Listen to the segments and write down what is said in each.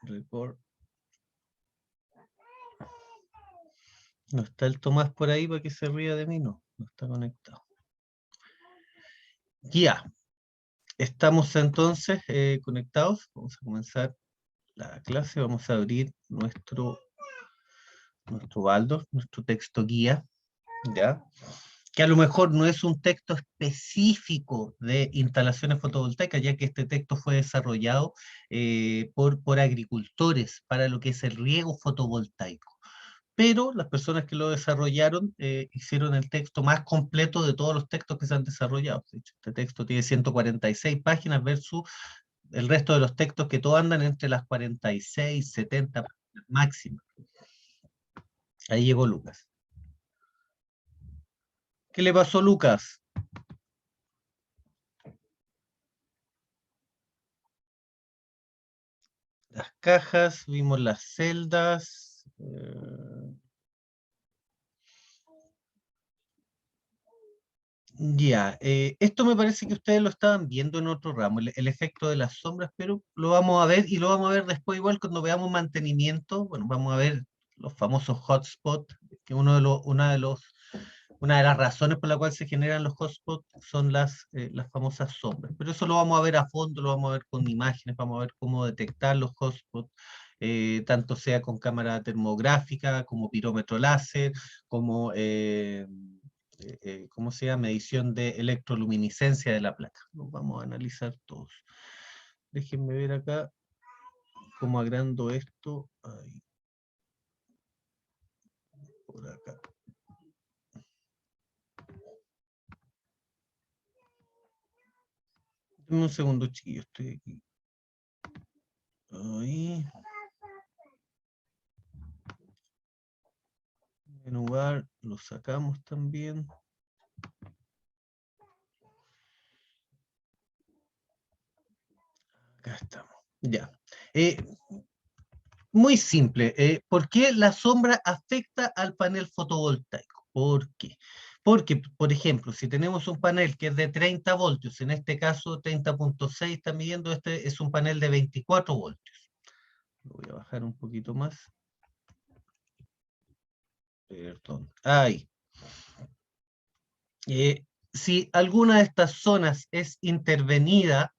Record. No está el Tomás por ahí para que se ría de mí, no está conectado. Ya, estamos entonces conectados. Vamos a comenzar la clase. Vamos a abrir nuestro Baldo, nuestro texto guía, ¿ya? Que a lo mejor no es un texto específico de instalaciones fotovoltaicas, ya que este texto fue desarrollado por agricultores para lo que es el riego fotovoltaico. Pero las personas que lo desarrollaron hicieron el texto más completo de todos los textos que se han desarrollado. De hecho, este texto tiene 146 páginas versus el resto de los textos que todos andan entre las 46, 70 páginas máximas. Ahí llegó Lucas. ¿Qué le pasó a Lucas? Las cajas, vimos las celdas. Ya, esto me parece que ustedes lo estaban viendo en otro ramo, el efecto de las sombras, pero lo vamos a ver y lo vamos a ver después igual cuando veamos mantenimiento. Bueno, vamos a ver los famosos hotspots, que una de las razones por la cual se generan los hotspots son las famosas sombras. Pero eso lo vamos a ver a fondo, lo vamos a ver con imágenes, vamos a ver cómo detectar los hotspots, tanto sea con cámara termográfica, como pirómetro láser, como ¿cómo se llama? Medición de electroluminiscencia de la placa. Los vamos a analizar todos. Déjenme ver acá cómo agrando esto. Ahí. Por acá. Dame un segundo, chiquillo, estoy aquí. Ahí. En lugar, lo sacamos también. Acá estamos. Ya. Muy simple. ¿Por qué la sombra afecta al panel fotovoltaico? ¿Por qué? Porque, por ejemplo, si tenemos un panel que es de 30 voltios, en este caso 30.6 está midiendo, este es un panel de 24 voltios. Lo voy a bajar un poquito más. Perdón. Ahí. Si alguna de estas zonas es intervenida,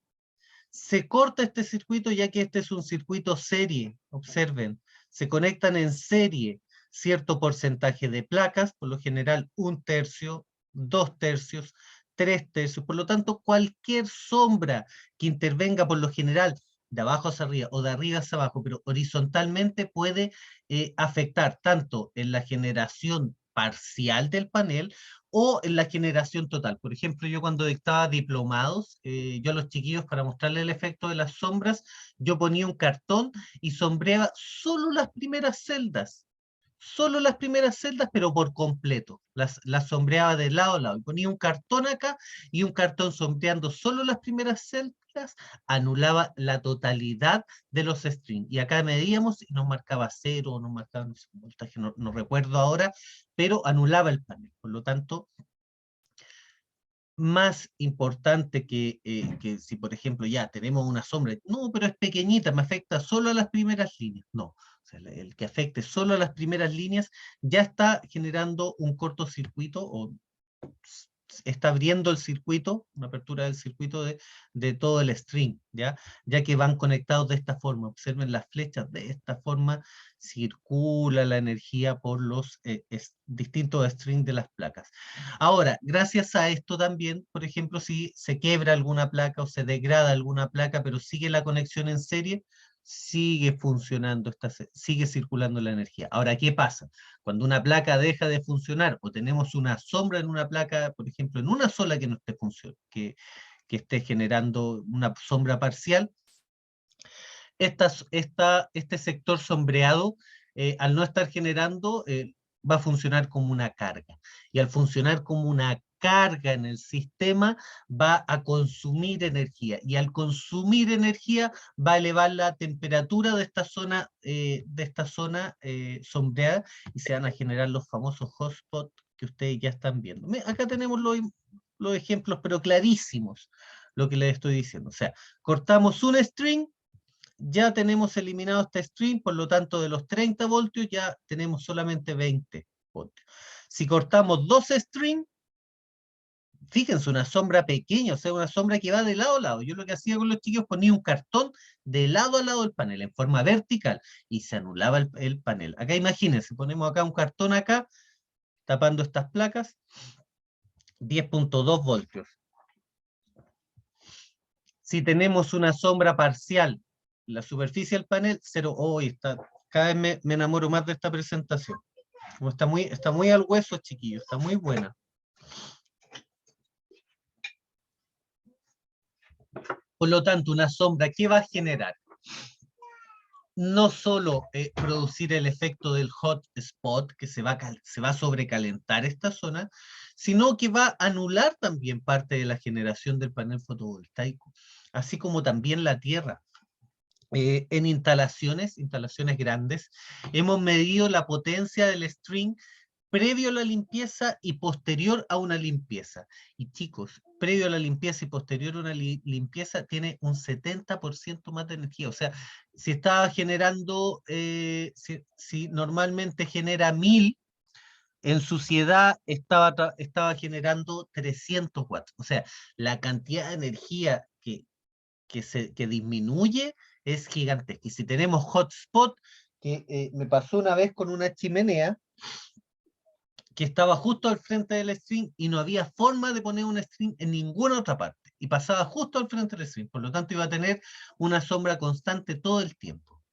se corta este circuito, ya que este es un circuito serie. Observen, se conectan en serie cierto porcentaje de placas, por lo general 1/3, 2/3, 3/3. Por lo tanto, cualquier sombra que intervenga por lo general de abajo hacia arriba o de arriba hacia abajo, pero horizontalmente puede afectar tanto en la generación parcial del panel o en la generación total. Por ejemplo, yo cuando dictaba diplomados, yo a los chiquillos para mostrarles el efecto de las sombras, yo ponía un cartón y sombreaba solo las primeras celdas, pero por completo. Las sombreaba de lado a lado. Y ponía un cartón acá y un cartón sombreando solo las primeras celdas, anulaba la totalidad de los strings. Y acá medíamos y nos marcaba 0, nos marcaba, no sé, un voltaje, no recuerdo ahora, pero anulaba el panel. Por lo tanto, más importante que si, por ejemplo, ya tenemos una sombra, no, pero es pequeñita, me afecta solo a las primeras líneas. No, o sea, el que afecte solo a las primeras líneas ya está generando un cortocircuito o está abriendo el circuito, una apertura del circuito de todo el string, ya que van conectados de esta forma. Observen las flechas, de esta forma circula la energía por los distintos strings de las placas. Ahora, gracias a esto también, por ejemplo, si se quiebra alguna placa o se degrada alguna placa, pero sigue la conexión en serie, sigue funcionando, sigue circulando la energía. Ahora, ¿qué pasa? Cuando una placa deja de funcionar o tenemos una sombra en una placa, por ejemplo, en una sola que no esté funcionando, que esté generando una sombra parcial, este sector sombreado, al no estar generando, va a funcionar como una carga. Y al funcionar como una carga en el sistema, va a consumir energía. Y al consumir energía, va a elevar la temperatura de esta zona, sombreada, y se van a generar los famosos hotspots que ustedes ya están viendo. Acá tenemos los ejemplos, pero clarísimos, lo que les estoy diciendo. O sea, cortamos un string, ya tenemos eliminado este string, por lo tanto de los 30 voltios ya tenemos solamente 20 voltios. Si cortamos 2 strings, fíjense, una sombra pequeña, o sea, una sombra que va de lado a lado. Yo lo que hacía con los chicos, ponía un cartón de lado a lado del panel, en forma vertical, y se anulaba el panel. Acá imagínense, ponemos acá un cartón acá, tapando estas placas, 10.2 voltios. Si tenemos una sombra parcial, la superficie del panel, 0, cada vez me enamoro más de esta presentación. Como está muy al hueso, chiquillos, está muy buena. Por lo tanto, una sombra, ¿qué va a generar? No solo producir el efecto del hot spot, que se va a sobrecalentar esta zona, sino que va a anular también parte de la generación del panel fotovoltaico, así como también la tierra. En instalaciones grandes, hemos medido la potencia del string previo a la limpieza y posterior a una limpieza. Y chicos, previo a la limpieza y posterior a una limpieza tiene un 70% más de energía. O sea, si estaba generando, si normalmente genera 1000, en suciedad estaba generando 300 watts. O sea, la cantidad de energía que disminuye es gigantesca. Y si tenemos hotspot, que me pasó una vez con una chimenea, que estaba justo al frente del string y no había forma de poner un string en ninguna otra parte. Y pasaba justo al frente del string. Por lo tanto, iba a tener una sombra constante todo el tiempo.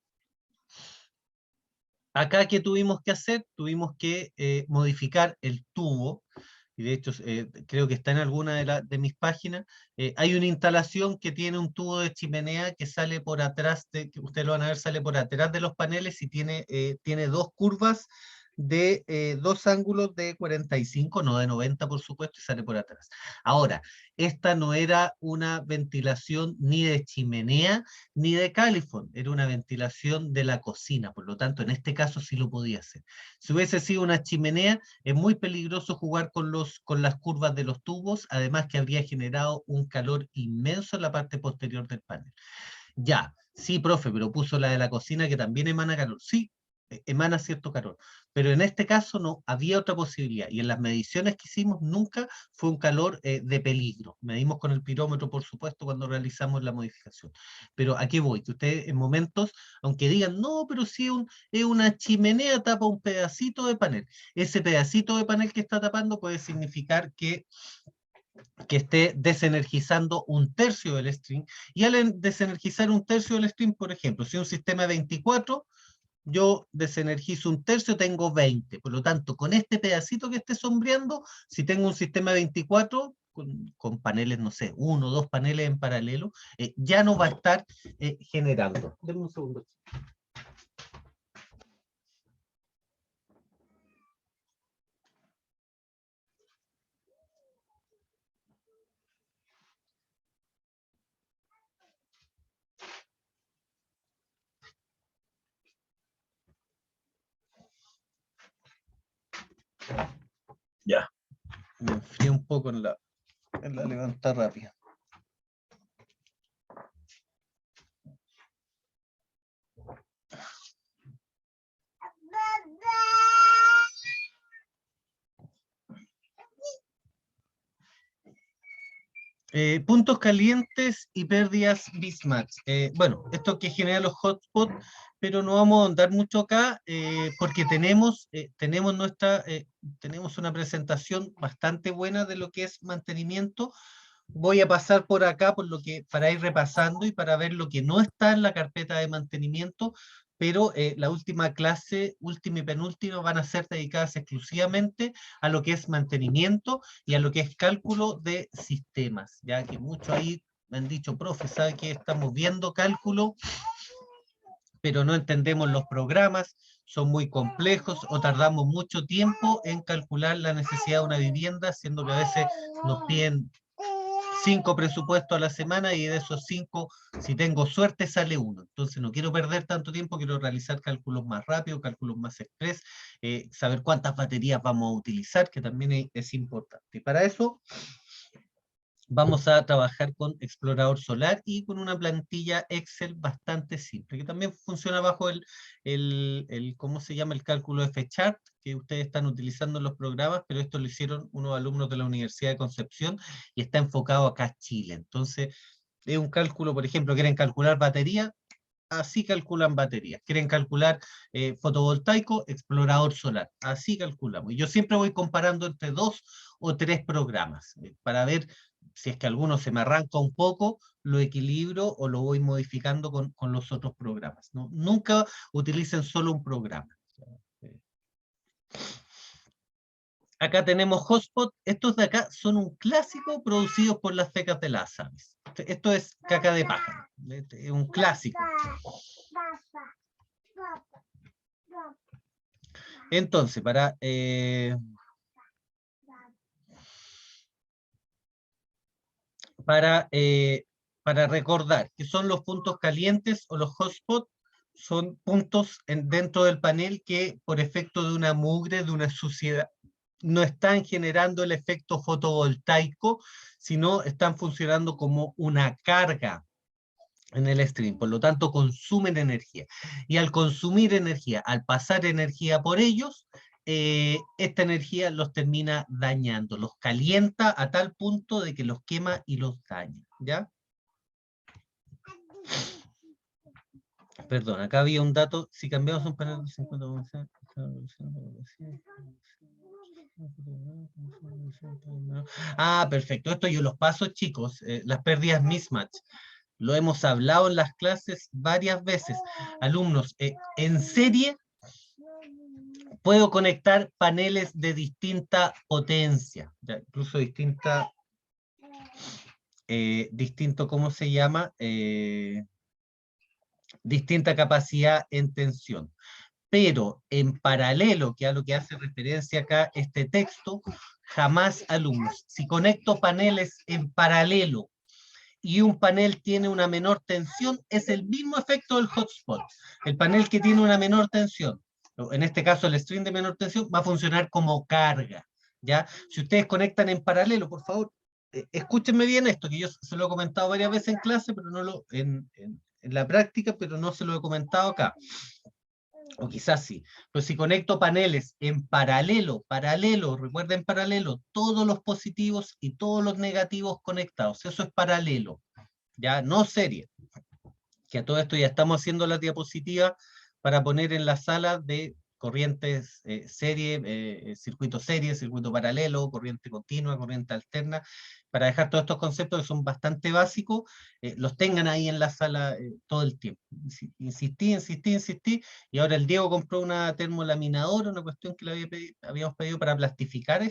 Acá, ¿qué tuvimos que hacer? Tuvimos que modificar el tubo. Y de hecho, creo que está en alguna de mis páginas. Hay una instalación que tiene un tubo de chimenea que sale por atrás, que ustedes lo van a ver, sale por atrás de los paneles y tiene dos curvas de dos ángulos de 45, no de 90 por supuesto, y sale por atrás. Ahora, esta no era una ventilación ni de chimenea ni de calefón, era una ventilación de la cocina, por lo tanto en este caso sí lo podía hacer. Si hubiese sido una chimenea, es muy peligroso jugar con las curvas de los tubos, además que habría generado un calor inmenso en la parte posterior del panel. Ya, sí, profe, pero puso la de la cocina que también emana calor. Sí, emana cierto calor, pero en este caso no, había otra posibilidad, y en las mediciones que hicimos nunca fue un calor de peligro. Medimos con el pirómetro, por supuesto, cuando realizamos la modificación. Pero ¿a qué voy? Que ustedes en momentos, aunque digan, no, pero si es una chimenea, tapa un pedacito de panel. Ese pedacito de panel que está tapando puede significar que esté desenergizando un tercio del string, y al desenergizar un tercio del string, por ejemplo, si un sistema de 24, yo desenergizo un tercio, tengo 20. Por lo tanto, con este pedacito que esté sombreando, si tengo un sistema de 24, con paneles, no sé, 1 o 2 paneles en paralelo, ya no va a estar generando. Denme un segundo. Ya, me enfrié un poco en la levantada rápida. Puntos calientes y pérdidas Bismax. Bueno, esto que genera los hotspots, pero no vamos a ahondar mucho acá porque tenemos una presentación bastante buena de lo que es mantenimiento. Voy a pasar por acá para ir repasando y para ver lo que no está en la carpeta de mantenimiento, pero la última clase, última y penúltima, van a ser dedicadas exclusivamente a lo que es mantenimiento y a lo que es cálculo de sistemas, ya que muchos ahí me han dicho, profe, ¿sabe que estamos viendo cálculo, pero no entendemos los programas, son muy complejos o tardamos mucho tiempo en calcular la necesidad de una vivienda, siendo que a veces nos piden 5 presupuestos a la semana y de esos 5, si tengo suerte, sale uno? Entonces no quiero perder tanto tiempo, quiero realizar cálculos más rápidos, cálculos más express, saber cuántas baterías vamos a utilizar, que también es importante. Y para eso vamos a trabajar con explorador solar y con una plantilla Excel bastante simple, que también funciona bajo ¿cómo se llama? El cálculo F-Chart, que ustedes están utilizando en los programas, pero esto lo hicieron unos alumnos de la Universidad de Concepción y está enfocado acá a Chile. Entonces, es un cálculo, por ejemplo, quieren calcular batería, así calculan baterías. Quieren calcular fotovoltaico, explorador solar, así calculamos. Y yo siempre voy comparando entre 2 o 3 programas para ver si es que alguno se me arranca un poco, lo equilibro o lo voy modificando con los otros programas, ¿no? Nunca utilicen solo un programa. Acá tenemos Hotspot. Estos de acá son un clásico producido por las fecas de las aves. Esto es caca de pájaro. Es un clásico. Entonces, para recordar que son los puntos calientes o los hotspots, son puntos dentro del panel que por efecto de una mugre, de una suciedad, no están generando el efecto fotovoltaico, sino están funcionando como una carga en el stream, por lo tanto consumen energía. Y al consumir energía, al pasar energía por ellos, esta energía los termina dañando, los calienta a tal punto de que los quema y los daña, ¿ya? Perdón, acá había un dato, si cambiamos un panel de 50%, perfecto, esto yo los paso, chicos, las pérdidas mismatch. Lo hemos hablado en las clases varias veces. Alumnos, en serie puedo conectar paneles de distinta potencia, ya, incluso distinto, ¿cómo se llama? Distinta capacidad en tensión. Pero en paralelo, que a lo que hace referencia acá este texto, jamás alumnos. Si conecto paneles en paralelo y un panel tiene una menor tensión, es el mismo efecto del hotspot. El panel que tiene una menor tensión, en este caso el string de menor tensión, va a funcionar como carga, ¿ya? Si ustedes conectan en paralelo, por favor, escúchenme bien esto, que yo se lo he comentado varias veces en clase, pero no en la práctica, pero no se lo he comentado acá. O quizás sí, pero si conecto paneles en paralelo, recuerden paralelo, todos los positivos y todos los negativos conectados, eso es paralelo, ya no serie, que a todo esto ya estamos haciendo la diapositiva para poner en la sala de corrientes circuito serie, circuito paralelo, corriente continua, corriente alterna, para dejar todos estos conceptos que son bastante básicos, los tengan ahí en la sala todo el tiempo. Insistí, y ahora el Diego compró una termolaminadora, una cuestión que habíamos pedido para plastificar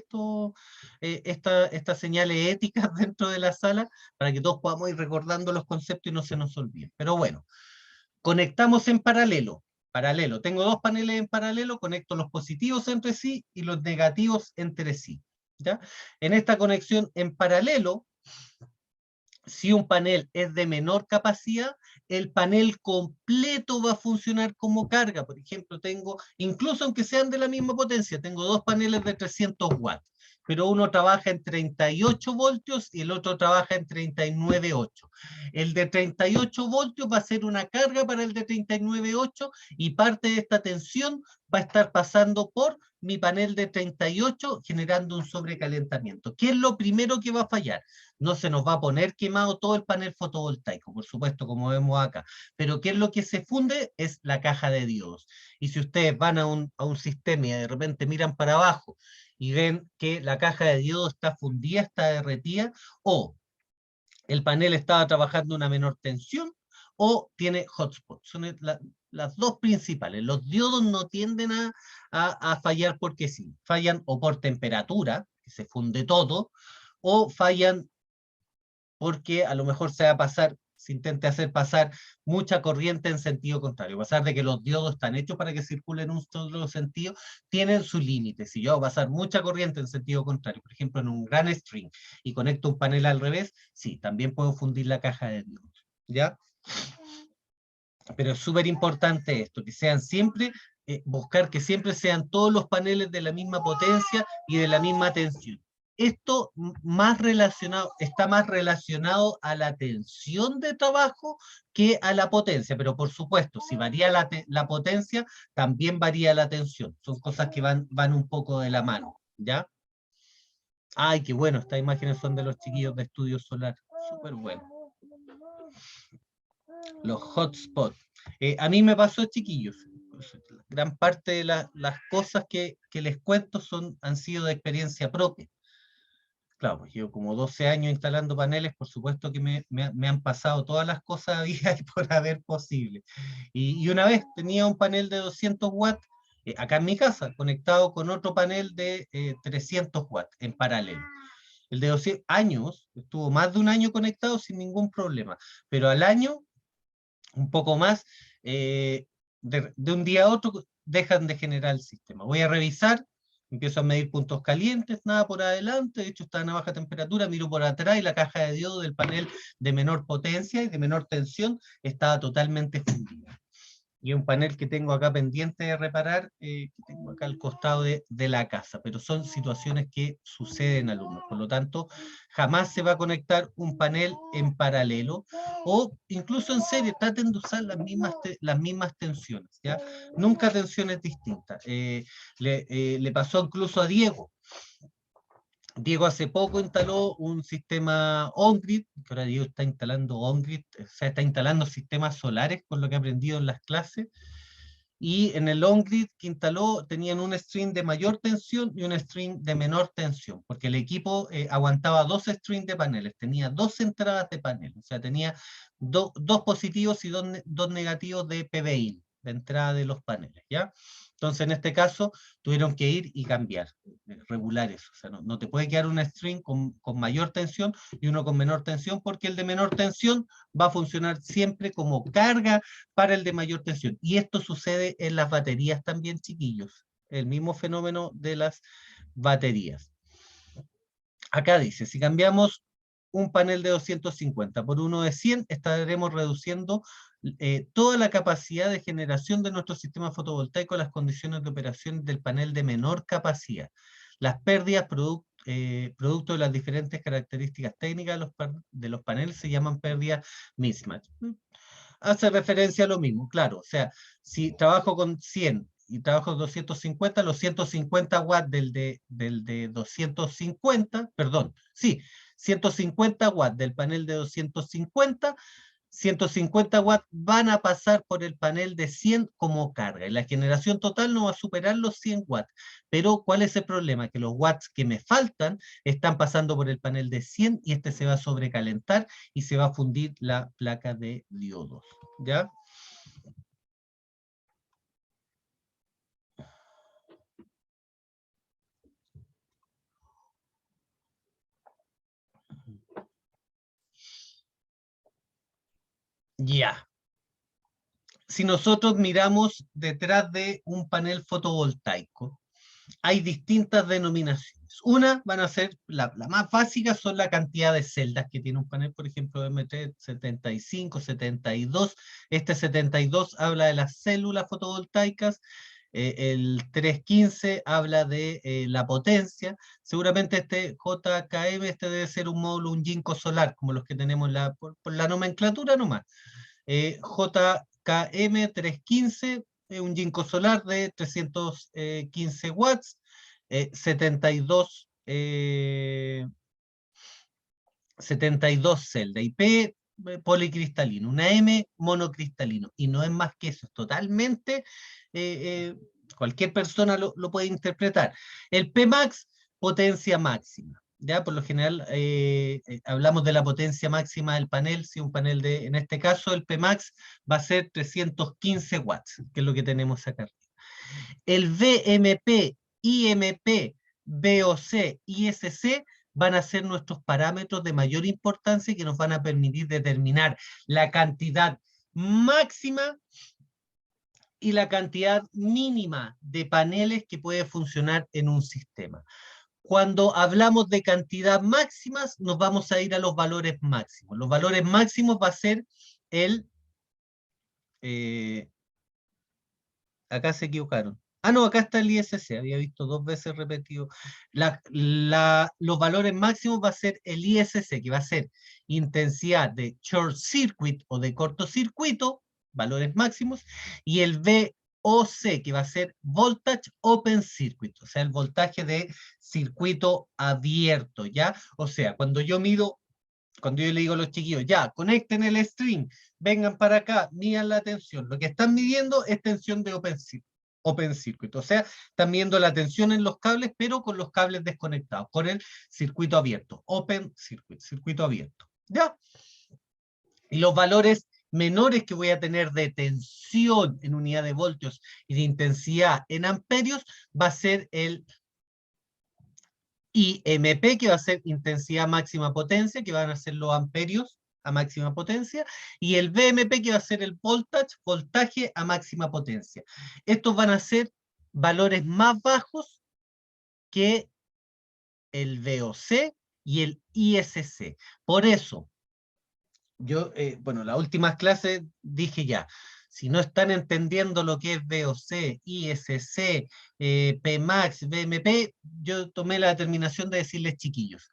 estas señales éticas dentro de la sala, para que todos podamos ir recordando los conceptos y no se nos olviden. Pero bueno, conectamos en paralelo. Tengo 2 paneles en paralelo, conecto los positivos entre sí y los negativos entre sí, ¿ya? En esta conexión en paralelo, si un panel es de menor capacidad, el panel completo va a funcionar como carga. Por ejemplo, incluso aunque sean de la misma potencia, tengo 2 paneles de 300 watts, pero uno trabaja en 38 voltios y el otro trabaja en 39,8. El de 38 voltios va a ser una carga para el de 39,8 y parte de esta tensión va a estar pasando por mi panel de 38 generando un sobrecalentamiento. ¿Qué es lo primero que va a fallar? No se nos va a poner quemado todo el panel fotovoltaico, por supuesto, como vemos acá. Pero ¿qué es lo que se funde? Es la caja de diodos. Y si ustedes van a un sistema y de repente miran para abajo y ven que la caja de diodos está fundida, está derretida, o el panel estaba trabajando una menor tensión, o tiene hotspot. Son las 2 principales. Los diodos no tienden a fallar porque sí. Fallan o por temperatura, que se funde todo, o fallan porque a lo mejor se intente hacer pasar mucha corriente en sentido contrario. A pesar de que los diodos están hechos para que circulen en un solo sentido, tienen su límite. Si yo hago pasar mucha corriente en sentido contrario, por ejemplo en un gran string, y conecto un panel al revés, sí, también puedo fundir la caja de diodos, ¿ya? Pero es súper importante esto, que sean siempre, buscar que siempre sean todos los paneles de la misma potencia y de la misma tensión. Esto está más relacionado a la tensión de trabajo que a la potencia, pero por supuesto, si varía la potencia, también varía la tensión. Son cosas que van un poco de la mano, ¿ya? Ay, qué bueno, estas imágenes son de los chiquillos de Estudio Solar. Súper bueno. Los hotspots. A mí me pasó, chiquillos, gran parte de las cosas que les cuento han sido de experiencia propia. Claro, pues llevo como 12 años instalando paneles, por supuesto que me han pasado todas las cosas había y por haber posible. Y una vez tenía un panel de 200 watts acá en mi casa, conectado con otro panel de 300 watts en paralelo. El de 200 años, estuvo más de un año conectado sin ningún problema, pero al año, un poco más, de un día a otro dejan de generar el sistema. Voy a revisar, empiezo a medir puntos calientes, nada por adelante, de hecho están a baja temperatura, miro por atrás y la caja de diodo del panel de menor potencia y de menor tensión estaba totalmente fundida. Y un panel que tengo acá pendiente de reparar, que tengo acá al costado de la casa, pero son situaciones que suceden, alumnos, por lo tanto, jamás se va a conectar un panel en paralelo, o incluso en serie, traten de usar las mismas tensiones, ¿ya? Nunca tensiones distintas. Le pasó incluso a Diego. Diego hace poco instaló un sistema on-grid, que ahora Diego está instalando on-grid, o sea, está instalando sistemas solares con lo que ha aprendido en las clases, y en el on-grid que instaló tenían un string de mayor tensión y un string de menor tensión, porque el equipo aguantaba dos strings de paneles, tenía dos entradas de panel, o sea, tenía dos positivos y dos negativos de PBI, de entrada de los paneles, ¿ya? Entonces, en este caso, tuvieron que ir y cambiar, regular eso. O sea, no te puede quedar un string con mayor tensión y uno con menor tensión, porque el de menor tensión va a funcionar siempre como carga para el de mayor tensión. Y esto sucede en las baterías también, chiquillos. El mismo fenómeno de las baterías. Acá dice, si cambiamos un panel de 250 por uno de 100, estaremos reduciendo toda la capacidad de generación de nuestro sistema fotovoltaico a las condiciones de operación del panel de menor capacidad. Las pérdidas producto de las diferentes características técnicas de los paneles se llaman pérdidas mismatch. Hace referencia a lo mismo, claro. O sea, si trabajo con 100 y trabajo con 250, los 150 watts del de 250, perdón, sí, 150 watts del panel de 250, 150 watts van a pasar por el panel de 100 como carga. Y la generación total no va a superar los 100 watts. Pero, ¿cuál es el problema? Que los watts que me faltan están pasando por el panel de 100 y este se va a sobrecalentar y se va a fundir la placa de diodos. ¿Ya? Ya. Si nosotros miramos detrás de un panel fotovoltaico, hay distintas denominaciones. Una van a ser, la más básica son la cantidad de celdas que tiene un panel, por ejemplo, MT 75, 72. Este 72 habla de las células fotovoltaicas, el 315 habla de la potencia. Seguramente este JKM, este debe ser un módulo, un ginkgo solar, como los que tenemos por la nomenclatura nomás. JKM 315, un ginkgo solar de 315 watts, 72, 72 celda, y P policristalino, una M monocristalino, y no es más que eso, es totalmente, cualquier persona lo puede interpretar. El Pmax, potencia máxima. Ya, por lo general hablamos de la potencia máxima del panel, si un panel en este caso el Pmax va a ser 315 watts, que es lo que tenemos acá. El VMP, IMP, VOC, ISC van a ser nuestros parámetros de mayor importancia que nos van a permitir determinar la cantidad máxima y la cantidad mínima de paneles que puede funcionar en un sistema. Cuando hablamos de cantidad máximas, nos vamos a ir a los valores máximos. Los valores máximos va a ser el... acá se equivocaron. Ah, no, acá está el ISC, había visto 2 veces repetido. Los valores máximos va a ser el ISC, que va a ser intensidad de short circuit o de cortocircuito, valores máximos, y el VOC, que va a ser voltage open circuit, o sea, el voltaje de circuito abierto, ¿ya? O sea, cuando yo le digo a los chiquillos, ya, conecten el string, vengan para acá, midan la tensión. Lo que están midiendo es tensión de open circuit. O sea, están midiendo la tensión en los cables, pero con los cables desconectados, con el circuito abierto. Open circuit, circuito abierto. ¿Ya? Y los valores menores que voy a tener de tensión en unidad de voltios y de intensidad en amperios va a ser el IMP, que va a ser intensidad máxima potencia, que van a ser los amperios a máxima potencia, y el VMP, que va a ser el voltage, voltaje a máxima potencia. Estos van a ser valores más bajos que el VOC y el ISC. Por eso, yo, bueno, las últimas clases dije ya, si no están entendiendo lo que es VOC, ISC, Pmax, VMP, yo tomé la determinación de decirles chiquillos,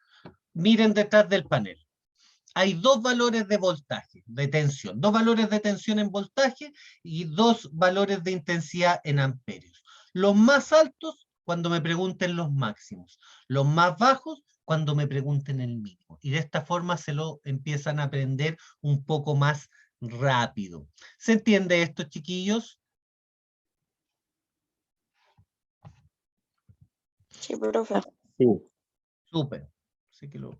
miren detrás del panel. Hay 2 valores de voltaje, de tensión, 2 valores de tensión en voltaje y 2 valores de intensidad en amperios. Los más altos cuando me pregunten los máximos, los más bajos cuando me pregunten el mínimo. Y de esta forma se lo empiezan a aprender un poco más rápido. ¿Se entiende esto, chiquillos? Sí, profe. Sí. Súper. Así que los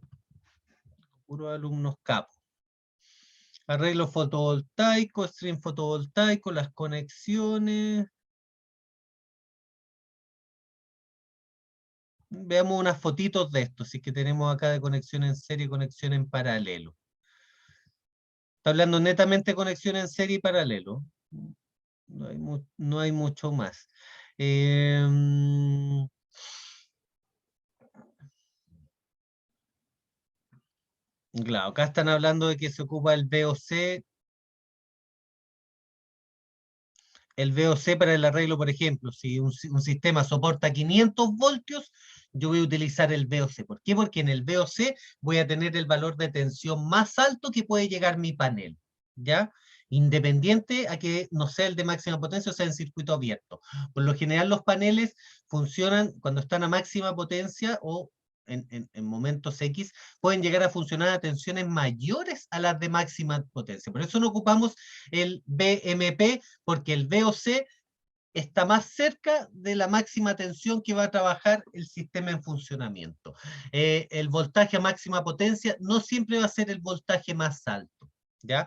puros alumnos capos. Arreglo fotovoltaico, stream fotovoltaico, las conexiones. Veamos unas fotitos de esto, así que tenemos acá de conexión en serie y conexión en paralelo. Está hablando netamente de conexión en serie y paralelo. No hay mucho más. Claro, acá están hablando de que se ocupa el VOC. El VOC para el arreglo, por ejemplo, si un sistema soporta 500 voltios, yo voy a utilizar el VOC. ¿Por qué? Porque en el VOC voy a tener el valor de tensión más alto que puede llegar mi panel, ¿ya? Independiente a que no sea el de máxima potencia o sea en circuito abierto. Por lo general los paneles funcionan cuando están a máxima potencia o en momentos X, pueden llegar a funcionar a tensiones mayores a las de máxima potencia. Por eso no ocupamos el BMP, porque el VOC está más cerca de la máxima tensión que va a trabajar el sistema en funcionamiento. El voltaje a máxima potencia no siempre va a ser el voltaje más alto, ¿ya?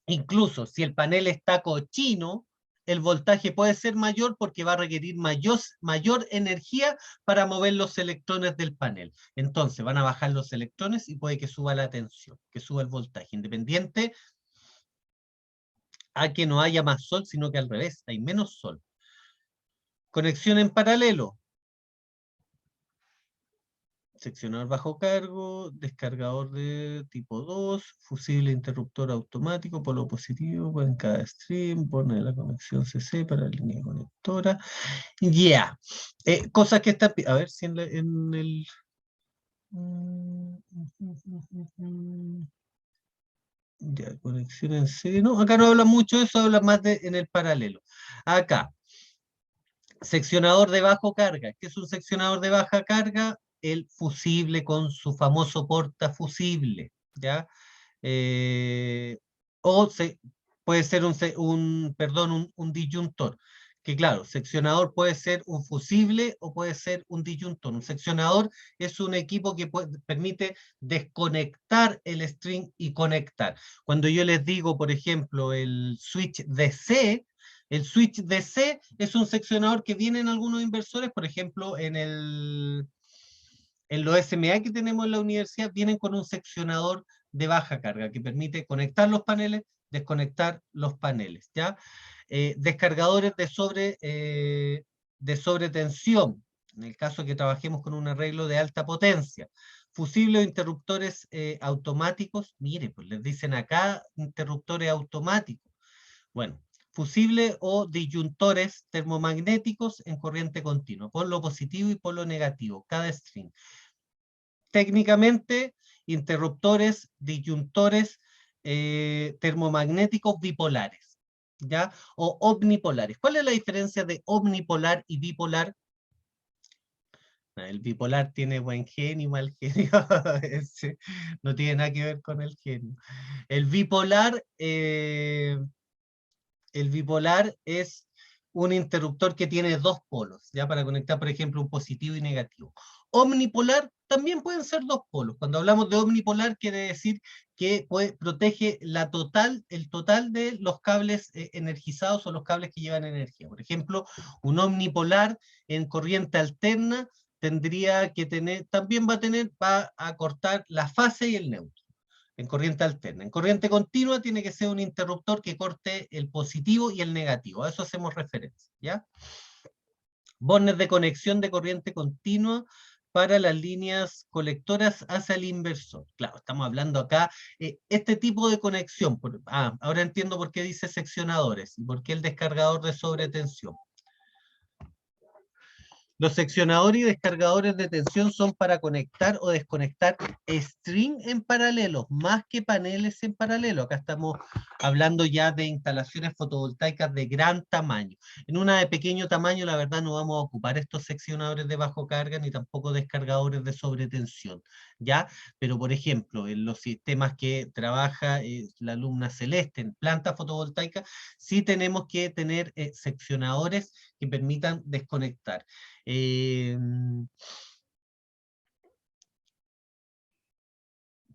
Incluso si el panel está cochino, el voltaje puede ser mayor porque va a requerir mayor energía para mover los electrones del panel. Entonces van a bajar los electrones y puede que suba la tensión, que suba el voltaje, independiente a que no haya más sol, sino que al revés, hay menos sol. Conexión en paralelo. Seccionador bajo cargo, descargador de tipo 2, fusible interruptor automático, polo positivo en cada stream, pone la conexión CC para la línea conectora. Ya. Cosas que están... A ver si en el... Ya, conexión en serie. No, acá no habla mucho de eso, habla más en el paralelo. Acá. Seccionador de bajo carga. ¿Qué es un seccionador de baja carga? El fusible con su famoso portafusible, ¿ya? Eh, puede ser un disyuntor. Que claro, seccionador puede ser un fusible o puede ser un disyuntor. Un seccionador es un equipo que permite desconectar el string y conectar. Cuando yo les digo, por ejemplo, el switch DC, el switch DC es un seccionador que viene en algunos inversores, por ejemplo, en los SMA que tenemos en la universidad, vienen con un seccionador de baja carga que permite conectar los paneles, desconectar los paneles, ¿ya? Descargadores de sobretensión, en el caso que trabajemos con un arreglo de alta potencia. Fusibles o interruptores automáticos, mire, pues les dicen acá interruptores automáticos. Bueno, fusible o disyuntores termomagnéticos en corriente continua, polo positivo y polo negativo, cada string. Técnicamente, interruptores, disyuntores termomagnéticos bipolares, ¿ya? O omnipolares. ¿Cuál es la diferencia de omnipolar y bipolar? El bipolar tiene buen genio y mal genio. No tiene nada que ver con el genio. El bipolar, el bipolar es un interruptor que tiene dos polos, ya para conectar, por ejemplo, un positivo y negativo. Omnipolar también pueden ser dos polos. Cuando hablamos de omnipolar, quiere decir que protege el total de los cables energizados o los cables que llevan energía. Por ejemplo, un omnipolar en corriente alterna tendría que tener, también va a cortar la fase y el neutro en corriente alterna. En corriente continua tiene que ser un interruptor que corte el positivo y el negativo. A eso hacemos referencia, ¿ya? Bornes de conexión de corriente continua para las líneas colectoras hacia el inversor. Claro, estamos hablando acá, este tipo de conexión, ahora entiendo por qué dice seccionadores y por qué el descargador de sobretensión. Los seccionadores y descargadores de tensión son para conectar o desconectar string en paralelo, más que paneles en paralelo. Acá estamos hablando ya de instalaciones fotovoltaicas de gran tamaño. En una de pequeño tamaño, la verdad, no vamos a ocupar estos seccionadores de bajo carga ni tampoco descargadores de sobretensión, ¿ya? Pero, por ejemplo, en los sistemas que trabaja la alumna Celeste en planta fotovoltaica, sí tenemos que tener seccionadores que permitan desconectar.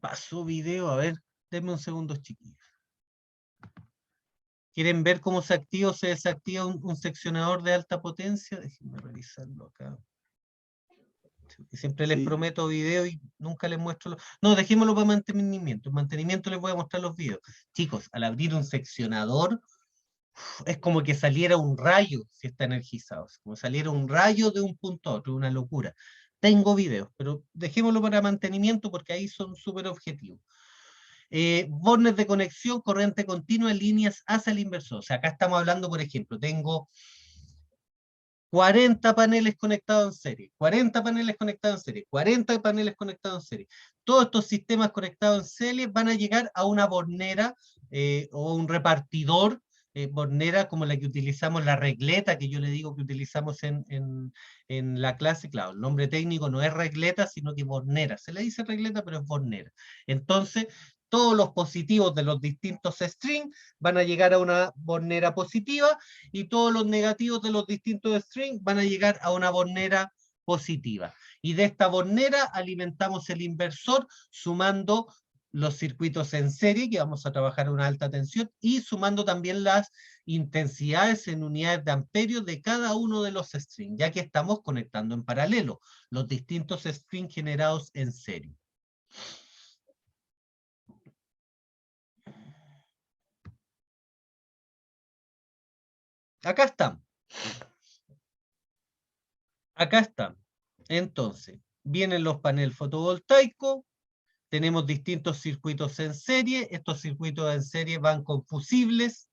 Paso video, a ver, denme un segundo, chiquillos. ¿Quieren ver cómo se activa o se desactiva un seccionador de alta potencia? Déjenme revisarlo acá. Siempre les prometo video y nunca les muestro. No, dejémoslo para mantenimiento. En mantenimiento les voy a mostrar los videos. Chicos, al abrir un seccionador, es como que saliera un rayo si está energizado. Es como saliera un rayo de un punto a otro, una locura. Tengo videos, pero dejémoslo para mantenimiento porque ahí son súper objetivos. Bornes de conexión, corriente continua, líneas hacia el inversor. O sea, acá estamos hablando, por ejemplo, tengo 40 paneles conectados en serie, 40 paneles conectados en serie, 40 paneles conectados en serie. Todos estos sistemas conectados en serie van a llegar a una bornera o un repartidor, bornera como la que utilizamos, la regleta que yo le digo que utilizamos en la clase. Claro, el nombre técnico no es regleta, sino que bornera. Se le dice regleta, pero es bornera. Entonces, todos los positivos de los distintos strings van a llegar a una bornera positiva y todos los negativos de los distintos strings van a llegar a una bornera positiva. Y de esta bornera alimentamos el inversor sumando los circuitos en serie, que vamos a trabajar a una alta tensión, y sumando también las intensidades en unidades de amperios de cada uno de los strings, ya que estamos conectando en paralelo los distintos strings generados en serie. Acá están. Acá están. Entonces, vienen los paneles fotovoltaicos, tenemos distintos circuitos en serie, estos circuitos en serie van con fusibles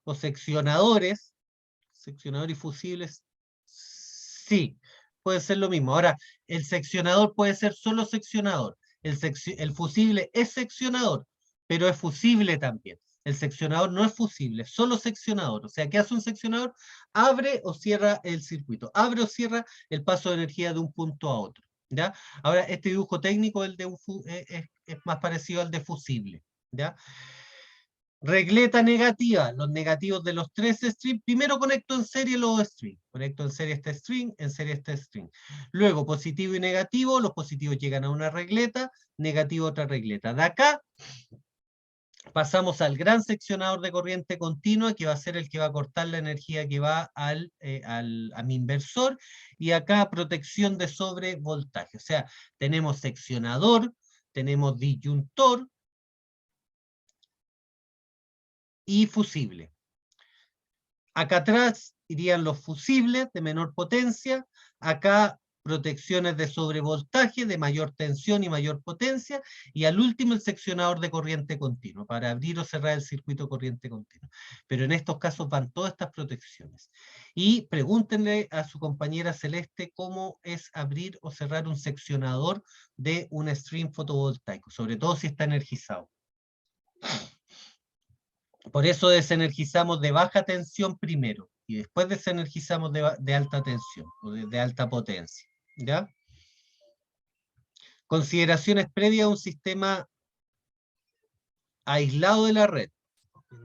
o seccionadores, seccionador y fusibles, sí, puede ser lo mismo. Ahora, el seccionador puede ser solo seccionador, el fusible es seccionador, pero es fusible también. El seccionador no es fusible, es solo seccionador. O sea, ¿qué hace un seccionador? Abre o cierra el circuito, abre o cierra el paso de energía de un punto a otro. ¿Ya? Ahora, este dibujo técnico el de es más parecido al de fusible. ¿Ya? Regleta negativa, los negativos de los tres strings. Primero conecto en serie los strings. Conecto en serie este string, en serie este string. Luego positivo y negativo, los positivos llegan a una regleta, negativo a otra regleta. De acá pasamos al gran seccionador de corriente continua, que va a ser el que va a cortar la energía que va a mi inversor. Y acá protección de sobrevoltaje. O sea, tenemos seccionador, tenemos disyuntor y fusible. Acá atrás irían los fusibles de menor potencia. Acá protecciones de sobrevoltaje, de mayor tensión y mayor potencia, y al último el seccionador de corriente continua, para abrir o cerrar el circuito de corriente continua. Pero en estos casos van todas estas protecciones. Y pregúntenle a su compañera Celeste cómo es abrir o cerrar un seccionador de un stream fotovoltaico, sobre todo si está energizado. Por eso desenergizamos de baja tensión primero y después desenergizamos de alta tensión o de alta potencia. ¿Ya? Consideraciones previas a un sistema aislado de la red.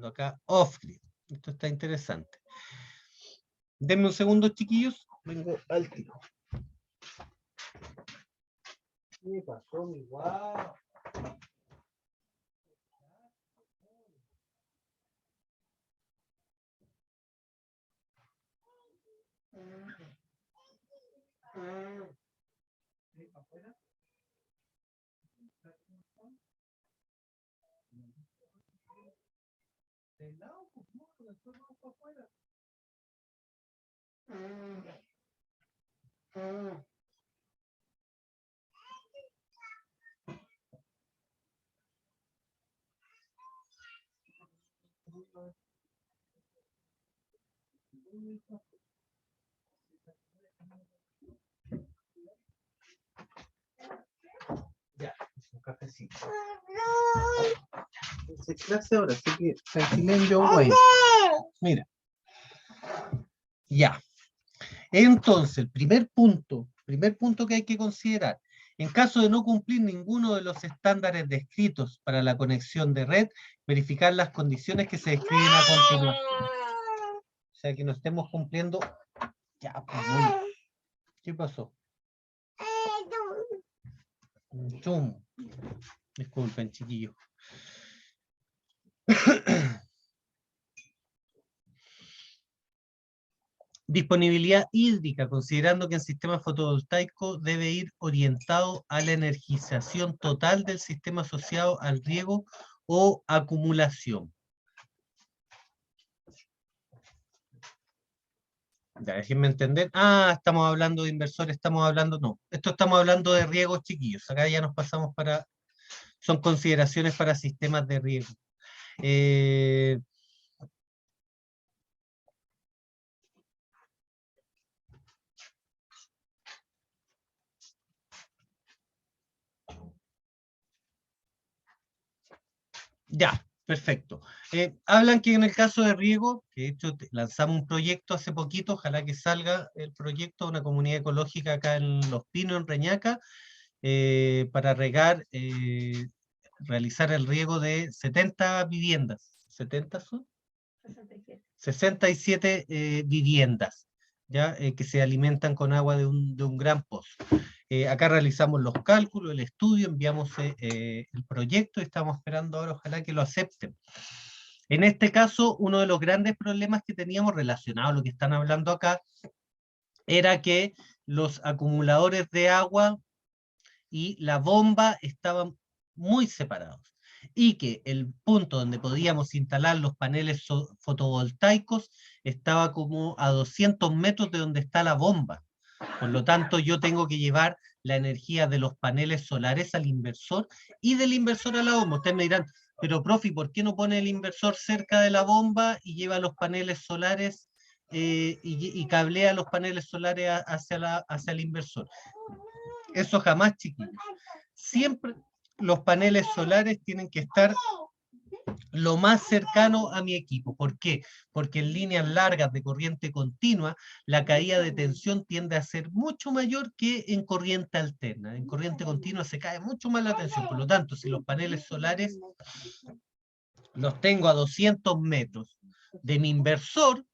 Acá, off-grid. Esto está interesante. Denme un segundo, chiquillos. Vengo al tiro. ¿Qué me pasó, mi guau? Ya, un cafecito. Es clase ahora, así que tranquilen yo, güey. Mira. Ya. Entonces, el primer punto que hay que considerar, en caso de no cumplir ninguno de los estándares descritos para la conexión de red, verificar las condiciones que se describen a continuación. O sea, que no estemos cumpliendo. Ya, pues, ¿qué pasó? Chum. Disculpen, chiquillos. Disponibilidad hídrica, considerando que el sistema fotovoltaico debe ir orientado a la energización total del sistema asociado al riego o acumulación. Ya, déjenme entender. Ah, estamos hablando de inversores, no. Esto estamos hablando de riegos, chiquillos. Acá ya nos pasamos para, son consideraciones para sistemas de riego. Ya, perfecto. Hablan que en el caso de riego, que de hecho lanzamos un proyecto hace poquito, ojalá que salga el proyecto de una comunidad ecológica acá en Los Pinos, en Reñaca, para regar, realizar el riego de 70 viviendas. ¿70 son? 67 viviendas, ¿ya? Que se alimentan con agua de un gran pozo. Acá realizamos los cálculos, el estudio, enviamos el proyecto y estamos esperando ahora, ojalá que lo acepten. En este caso, uno de los grandes problemas que teníamos relacionado a lo que están hablando acá, era que los acumuladores de agua y la bomba estaban muy separados, y que el punto donde podíamos instalar los paneles fotovoltaicos estaba como a 200 metros de donde está la bomba. Por lo tanto, yo tengo que llevar la energía de los paneles solares al inversor y del inversor a la bomba. Ustedes me dirán, pero profe, ¿por qué no pone el inversor cerca de la bomba y lleva los paneles solares y cablea los paneles solares hacia el inversor? Eso jamás, chiquillos. Siempre los paneles solares tienen que estar lo más cercano a mi equipo. ¿Por qué? Porque en líneas largas de corriente continua, la caída de tensión tiende a ser mucho mayor que en corriente alterna. En corriente continua se cae mucho más la tensión. Por lo tanto, si los paneles solares los tengo a 200 metros de mi inversor,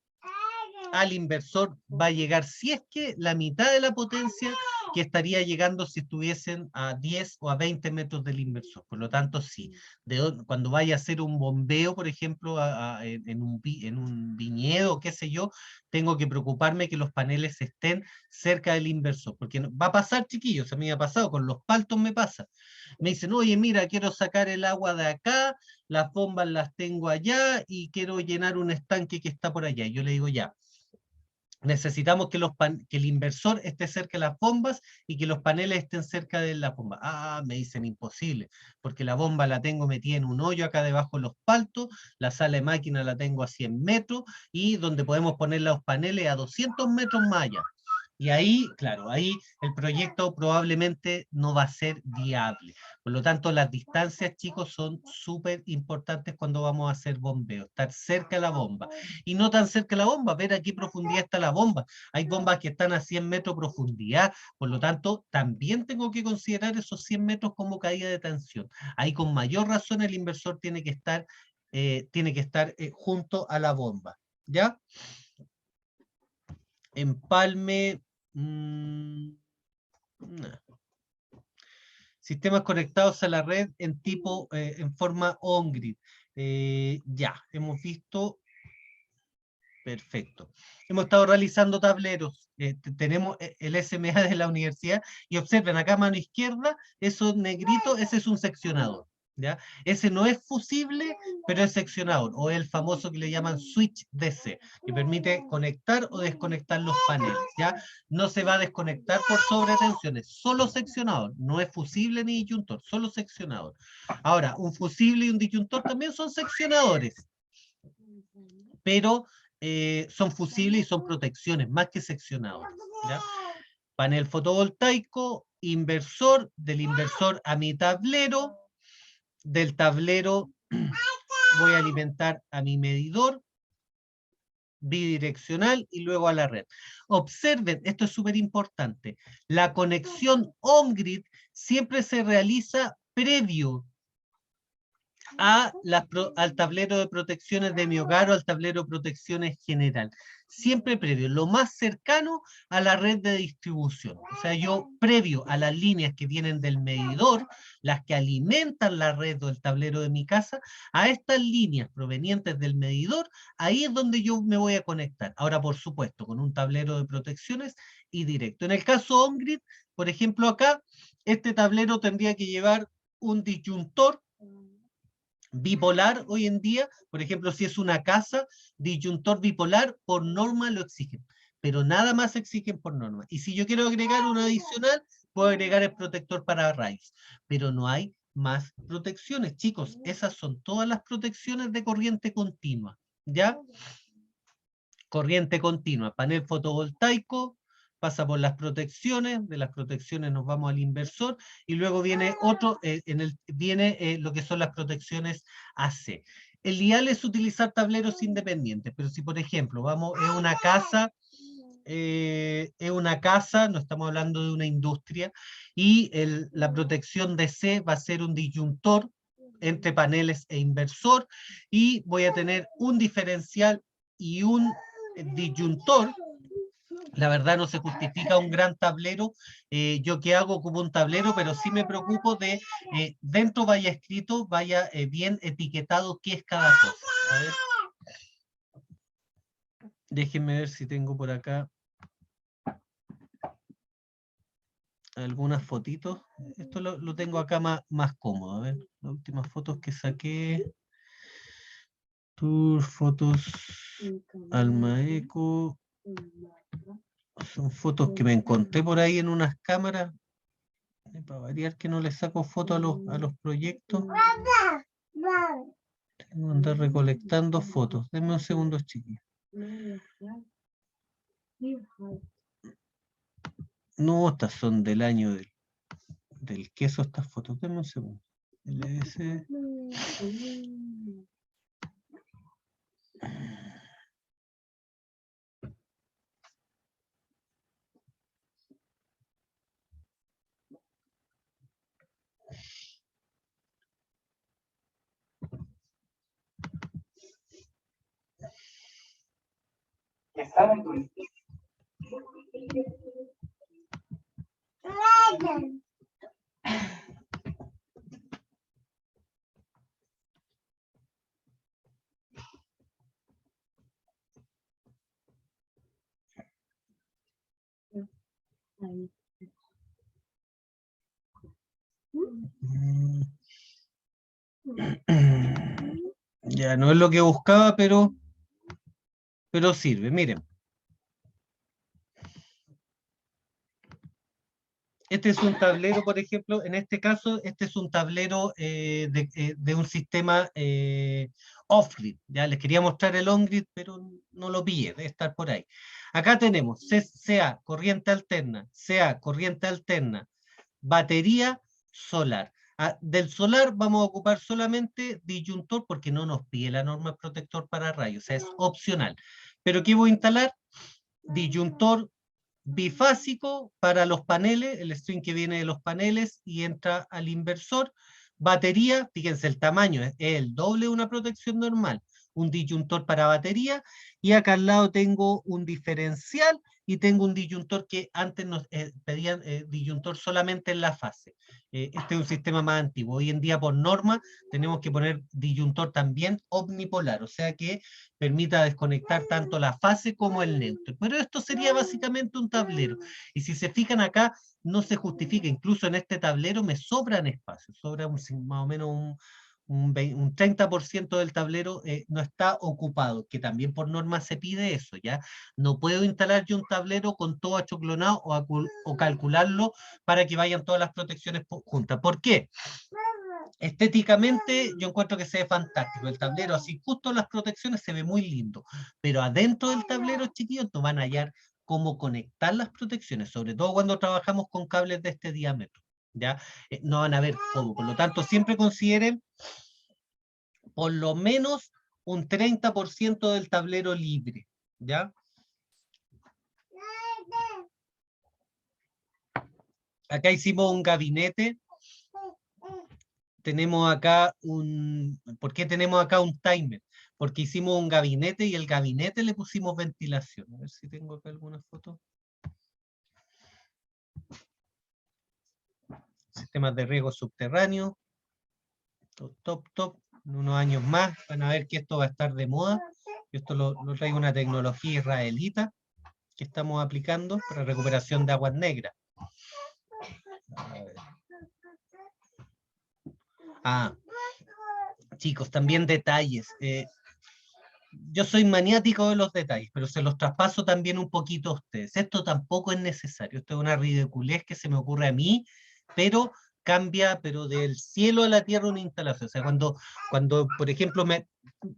al inversor va a llegar, si es que la mitad de la potencia que estaría llegando si estuviesen a 10 o a 20 metros del inversor. Por lo tanto, sí, cuando vaya a hacer un bombeo, por ejemplo, en un viñedo, qué sé yo, tengo que preocuparme que los paneles estén cerca del inversor, porque va a pasar, chiquillos, a mí me ha pasado, con los paltos me pasa. Me dicen, oye, mira, quiero sacar el agua de acá, las bombas las tengo allá y quiero llenar un estanque que está por allá. Y yo le digo, ya, necesitamos que el inversor esté cerca de las bombas y que los paneles estén cerca de la bomba. Ah, me dicen imposible, porque la bomba la tengo metida en un hoyo acá debajo de los paltos, la sala de máquina la tengo a 100 metros y donde podemos poner los paneles a 200 metros más allá. Y ahí, claro, ahí el proyecto probablemente no va a ser viable. Por lo tanto, las distancias, chicos, son súper importantes cuando vamos a hacer bombeo, estar cerca de la bomba. Y no tan cerca de la bomba, ver a qué profundidad está la bomba. Hay bombas que están a 100 metros de profundidad, por lo tanto, también tengo que considerar esos 100 metros como caída de tensión. Ahí con mayor razón el inversor tiene que estar junto a la bomba. ¿Ya? Empalme. No. Sistemas conectados a la red en forma on-grid. Ya, hemos visto. Perfecto. Hemos estado realizando tableros. Tenemos el SMA de la universidad y observen acá a mano izquierda, esos negritos, ese es un seccionador. ¿Ya? Ese no es fusible, pero es seccionador, o el famoso que le llaman switch DC, que permite conectar o desconectar los paneles. ¿Ya? No se va a desconectar por sobretensiones, solo seccionador, no es fusible ni disyuntor, solo seccionador. Ahora, un fusible y un disyuntor también son seccionadores, pero son fusibles y son protecciones, más que seccionadores. ¿Ya? Panel fotovoltaico, inversor, del inversor a mi tablero, del tablero voy a alimentar a mi medidor bidireccional y luego a la red. Observen, esto es súper importante, la conexión on-grid siempre se realiza previo al tablero de protecciones de mi hogar o al tablero de protecciones general. Siempre previo, lo más cercano a la red de distribución. O sea, yo previo a las líneas que vienen del medidor, las que alimentan la red o el tablero de mi casa, a estas líneas provenientes del medidor, ahí es donde yo me voy a conectar. Ahora, por supuesto, con un tablero de protecciones y directo. En el caso on-grid, por ejemplo, acá, este tablero tendría que llevar un disyuntor bipolar hoy en día, por ejemplo, si es una casa, disyuntor bipolar, por norma lo exigen, pero nada más exigen por norma. Y si yo quiero agregar un adicional, puedo agregar el protector para rayos, pero no hay más protecciones, chicos. Esas son todas las protecciones de corriente continua, ¿ya? Corriente continua, panel fotovoltaico, pasa por las protecciones, de las protecciones nos vamos al inversor, y luego viene lo que son las protecciones AC. El ideal es utilizar tableros independientes, pero si por ejemplo es una casa, no estamos hablando de una industria, y la protección DC va a ser un disyuntor entre paneles e inversor, y voy a tener un diferencial y un disyuntor. La verdad no se justifica un gran tablero. Yo qué hago como un tablero, pero sí me preocupo de dentro vaya escrito, vaya bien etiquetado qué es cada cosa. A ver. Déjenme ver si tengo por acá algunas fotitos. Esto lo tengo acá más cómodo. A ver, las últimas fotos que saqué. Tour, fotos, Alma Eco. Son fotos que me encontré por ahí en unas cámaras. Para variar que no le saco fotos a los proyectos. Tengo que andar recolectando fotos. Denme un segundo, chiquillos. No, estas son del año del queso, estas fotos. Denme un segundo. LS. Ya no es lo que buscaba, pero sirve. Miren. Este es un tablero, por ejemplo, en este caso, este es un tablero de un sistema off-grid. Ya les quería mostrar el on-grid, pero no lo pillé, debe estar por ahí. Acá tenemos sea corriente alterna, batería, solar. Del solar vamos a ocupar solamente disyuntor porque no nos pide la norma protector para rayos, o sea, es opcional. Pero ¿qué voy a instalar? Disyuntor bifásico para los paneles, el string que viene de los paneles y entra al inversor. Batería, fíjense, el tamaño es el doble de una protección normal. Un disyuntor para batería, y acá al lado tengo un diferencial y tengo un disyuntor que antes nos pedían disyuntor solamente en la fase. Este es un sistema más antiguo. Hoy en día, por norma, tenemos que poner disyuntor también omnipolar, o sea que permita desconectar tanto la fase como el neutro. Pero esto sería básicamente un tablero. Y si se fijan acá, no se justifica. Incluso en este tablero me sobran espacios. Sobra más o menos un 30% del tablero no está ocupado, que también por norma se pide eso, ¿ya? No puedo instalar yo un tablero con todo achoclonado o calcularlo para que vayan todas las protecciones juntas. ¿Por qué? Estéticamente yo encuentro que se ve fantástico. El tablero así, justo las protecciones, se ve muy lindo. Pero adentro del tablero, chiquillos, no van a hallar cómo conectar las protecciones, sobre todo cuando trabajamos con cables de este diámetro. ¿Ya? No van a ver cómo. Por lo tanto, siempre consideren por lo menos un 30% del tablero libre. ¿Ya? Acá hicimos un gabinete. Tenemos acá ¿por qué tenemos acá un timer? Porque hicimos un gabinete y el gabinete le pusimos ventilación. A ver si tengo acá alguna foto. Sistemas de riego subterráneo. Top. En unos años más van a ver que esto va a estar de moda. Esto lo traigo una tecnología israelita que estamos aplicando para recuperación de aguas negras. Chicos, también detalles. Yo soy maniático de los detalles, pero se los traspaso también un poquito a ustedes. Esto tampoco es necesario. Esto es una ridiculez que se me ocurre a mí, pero cambia, pero del cielo a la tierra una instalación. O sea, cuando por ejemplo,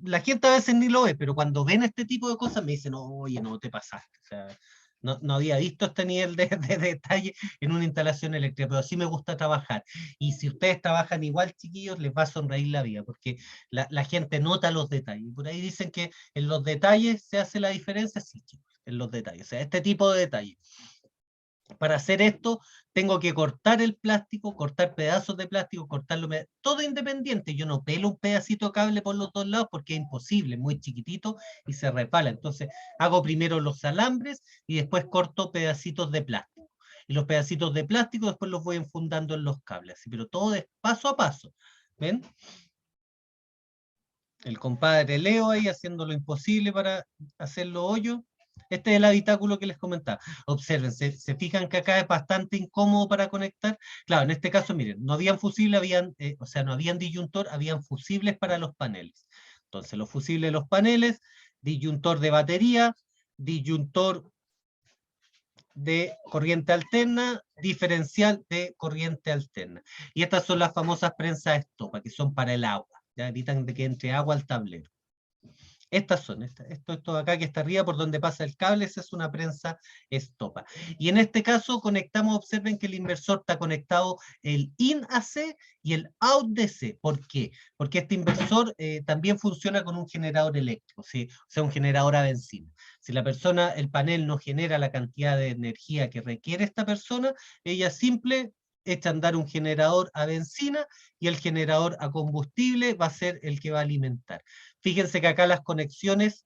la gente a veces ni lo ve, pero cuando ven este tipo de cosas me dicen, oye, no te pasaste. O sea, no había visto este nivel de detalle en una instalación eléctrica, pero así me gusta trabajar. Y si ustedes trabajan igual, chiquillos, les va a sonreír la vida, porque la gente nota los detalles. Por ahí dicen que en los detalles se hace la diferencia, sí, chicos, en los detalles. O sea, este tipo de detalles. Para hacer esto, tengo que cortar el plástico, cortar pedazos de plástico, cortarlo, todo independiente. Yo no pelo un pedacito de cable por los dos lados porque es imposible, muy chiquitito y se repala. Entonces, hago primero los alambres y después corto pedacitos de plástico. Y los pedacitos de plástico después los voy enfundando en los cables, pero todo es paso a paso. ¿Ven? El compadre Leo ahí haciendo lo imposible para hacerlo hoyo. Este es el habitáculo que les comentaba. Observen, se fijan que acá es bastante incómodo para conectar. Claro, en este caso, miren, no habían fusibles, o sea, no habían disyuntor, habían fusibles para los paneles. Entonces, los fusibles de los paneles, disyuntor de batería, disyuntor de corriente alterna, diferencial de corriente alterna. Y estas son las famosas prensas estopa, que son para el agua. Ya evitan de que entre agua al tablero. Estas son, esto de acá que está arriba por donde pasa el cable, esa es una prensa estopa. Y en este caso conectamos, observen que el inversor está conectado el IN AC y el OUT DC. ¿Por qué? Porque este inversor también funciona con un generador eléctrico, ¿sí? O sea, un generador a benzina. Si la persona, el panel no genera la cantidad de energía que requiere esta persona, ella simple echa a andar un generador a benzina y el generador a combustible va a ser el que va a alimentar. Fíjense que acá las conexiones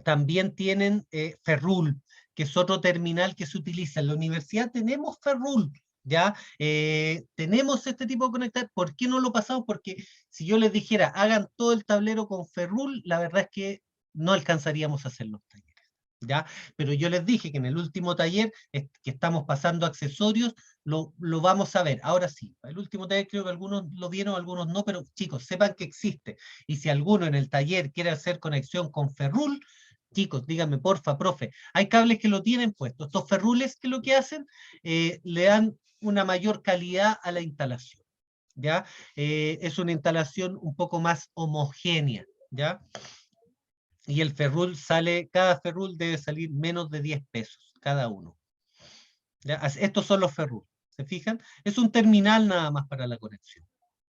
también tienen Ferrul, que es otro terminal que se utiliza. En la universidad tenemos Ferrul, ¿ya? Tenemos este tipo de conectar. ¿Por qué no lo pasamos? Porque si yo les dijera, hagan todo el tablero con Ferrul, la verdad es que no alcanzaríamos a hacer los talleres. ¿Ya? Pero yo les dije que en el último taller que estamos pasando accesorios, lo vamos a ver. Ahora sí, el último taller creo que algunos lo vieron, algunos no, pero chicos, sepan que existe. Y si alguno en el taller quiere hacer conexión con Ferrul, Chicos, díganme, porfa, profe, hay cables que lo tienen puesto. Estos ferrules que lo que hacen, le dan una mayor calidad a la instalación, ¿ya? Es una instalación un poco más homogénea, ¿ya? Y el ferrul sale, cada ferrul debe salir menos de 10 pesos, cada uno. ¿Ya? Estos son los ferrul, ¿se fijan? Es un terminal nada más para la conexión.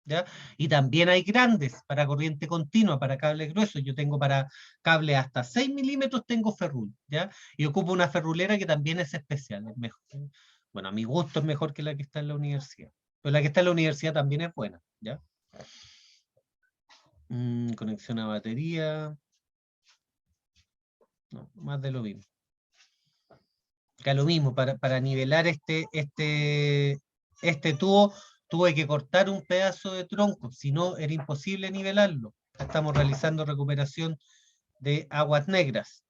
¿Ya? Y también hay grandes para corriente continua, para cables gruesos. Yo tengo para cables hasta 6 milímetros, tengo ferrul, ¿ya? Y ocupo una ferrulera que también es especial. Es mejor. Bueno, a mi gusto es mejor que la que está en la universidad. Pero la que está en la universidad también es buena, ¿ya? Conexión a batería. No, más de lo mismo. Acá lo mismo, para nivelar este tubo, tuve que cortar un pedazo de tronco, si no era imposible nivelarlo. Estamos realizando recuperación de aguas negras.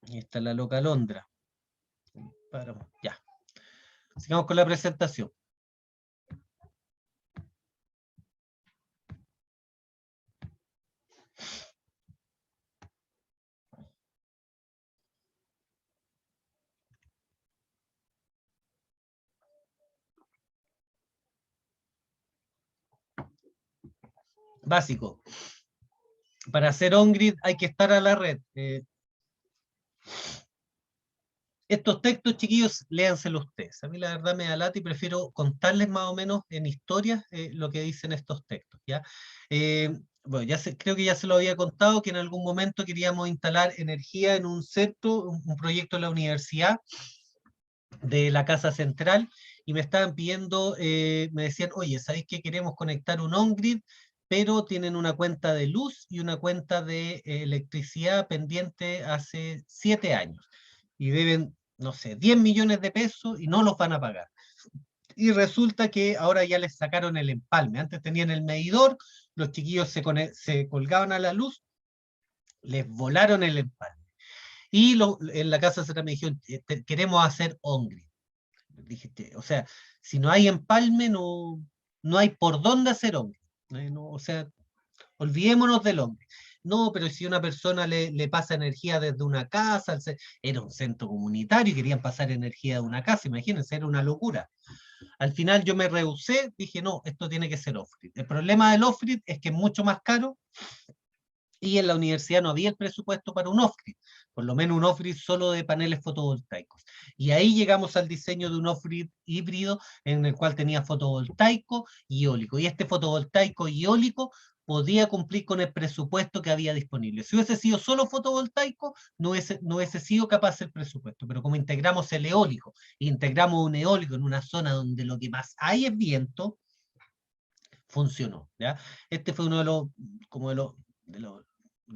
Ahí está la loca Londra. Paramos, ya. Sigamos con la presentación. Básico. Para hacer on-grid hay que estar a la red. Estos textos, chiquillos, léanselos ustedes. A mí la verdad me da lata y prefiero contarles más o menos en historias lo que dicen estos textos, ¿ya? Bueno, creo que ya se lo había contado que en algún momento queríamos instalar energía en un centro, un proyecto de la universidad, de la Casa Central, y me estaban pidiendo, me decían, oye, ¿sabéis que queremos conectar un on-grid, pero tienen una cuenta de luz y una cuenta de electricidad pendiente hace 7 años? Y deben, no sé, 10 millones de pesos y no los van a pagar. Y resulta que ahora ya les sacaron el empalme. Antes tenían el medidor, los chiquillos se colgaban a la luz, les volaron el empalme. Y en la casa se me dijeron, queremos hacer on-grid. Dije, o sea, si no hay empalme, no hay por dónde hacer on-grid. O sea, olvidémonos del hombre. No, pero si una persona le pasa energía desde una casa, era un centro comunitario y querían pasar energía de una casa, imagínense, era una locura. Al final yo me rehusé, dije, no, esto tiene que ser off-grid. El problema del off-grid es que es mucho más caro y en la universidad no había el presupuesto para un off-grid, por lo menos un off-grid solo de paneles fotovoltaicos. Y ahí llegamos al diseño de un off-grid híbrido en el cual tenía fotovoltaico y eólico. Y este fotovoltaico y eólico podía cumplir con el presupuesto que había disponible. Si hubiese sido solo fotovoltaico, no hubiese sido capaz el presupuesto, pero como integramos el eólico, integramos un eólico en una zona donde lo que más hay es viento, funcionó, ¿ya? Este fue uno de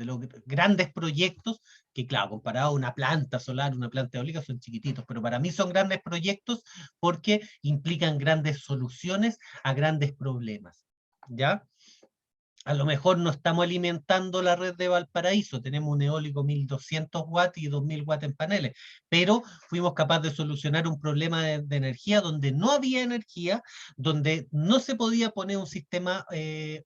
los grandes proyectos que, claro, comparado a una planta solar, una planta eólica, son chiquititos, pero para mí son grandes proyectos porque implican grandes soluciones a grandes problemas, ¿ya? A lo mejor no estamos alimentando la red de Valparaíso, tenemos un eólico 1200 watts y 2000 watts en paneles, pero fuimos capaces de solucionar un problema de energía donde no había energía, donde no se podía poner un sistema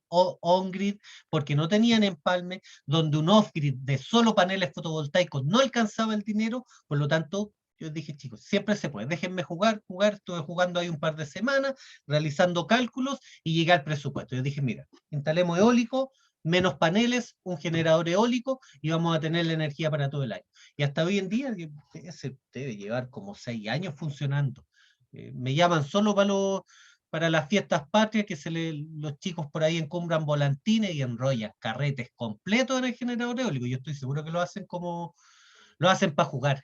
on-grid porque no tenían empalme, donde un off-grid de solo paneles fotovoltaicos no alcanzaba el dinero, por lo tanto yo dije, chicos, siempre se puede, déjenme jugar, estuve jugando ahí un par de semanas, realizando cálculos y llegué al presupuesto. Yo dije, mira, instalemos eólico, menos paneles, un generador eólico y vamos a tener la energía para todo el año. Y hasta hoy en día se debe llevar como 6 años funcionando. Me llaman solo para las fiestas patrias, que los chicos por ahí encumbran volantines y enrollan carretes completos en el generador eólico. Yo estoy seguro que lo hacen para jugar.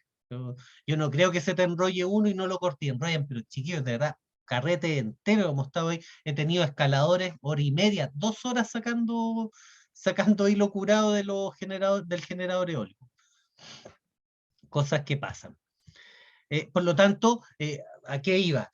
Yo no creo que se te enrolle uno y no lo corte, enrollan, pero chiquillos, de verdad, carrete entero, como estaba hoy, he tenido escaladores, hora y media, 2 horas sacando hilo curado del generador eólico. Cosas que pasan. Por lo tanto, ¿a qué iba?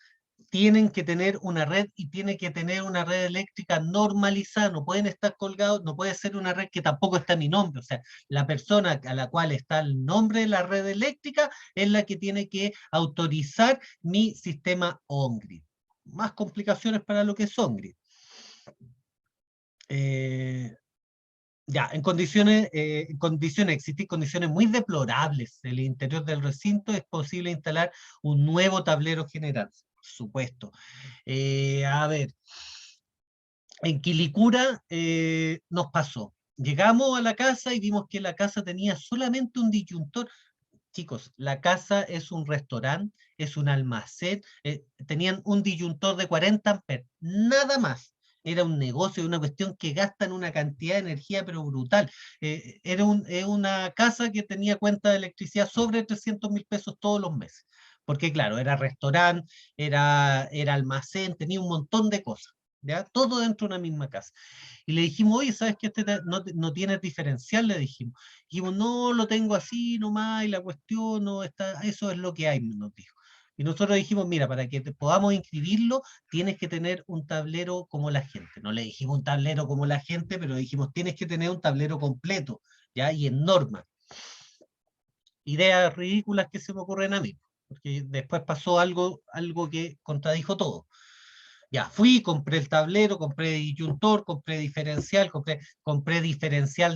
Tienen que tener una red y tiene que tener una red eléctrica normalizada, no pueden estar colgados, no puede ser una red que tampoco está mi nombre, o sea, la persona a la cual está el nombre de la red eléctrica es la que tiene que autorizar mi sistema on-grid. Más complicaciones para lo que es on-grid. Ya, existen condiciones muy deplorables en el interior del recinto, es posible instalar un nuevo tablero general, por supuesto. A ver, en Quilicura nos pasó. Llegamos a la casa y vimos que la casa tenía solamente un disyuntor. Chicos, la casa es un restaurante, es un almacén, tenían un disyuntor de 40 amperes, nada más. Era un negocio, una cuestión que gastan una cantidad de energía, pero brutal. Una casa que tenía cuenta de electricidad sobre 300.000 pesos todos los meses. Porque claro, era restaurante, era almacén, tenía un montón de cosas. ¿Ya? Todo dentro de una misma casa. Y le dijimos, oye, ¿sabes que no tiene diferencial? Le dijimos. Dijimos, no, lo tengo así nomás, y la cuestión no está, eso es lo que hay, nos dijo. Y nosotros dijimos, mira, para que podamos inscribirlo, tienes que tener un tablero como la gente. No le dijimos un tablero como la gente, pero dijimos, tienes que tener un tablero completo, ¿ya? Y en norma. Ideas ridículas que se me ocurren a mí, porque después pasó algo que contradijo todo. Ya, fui, compré el tablero, compré disyuntor, compré diferencial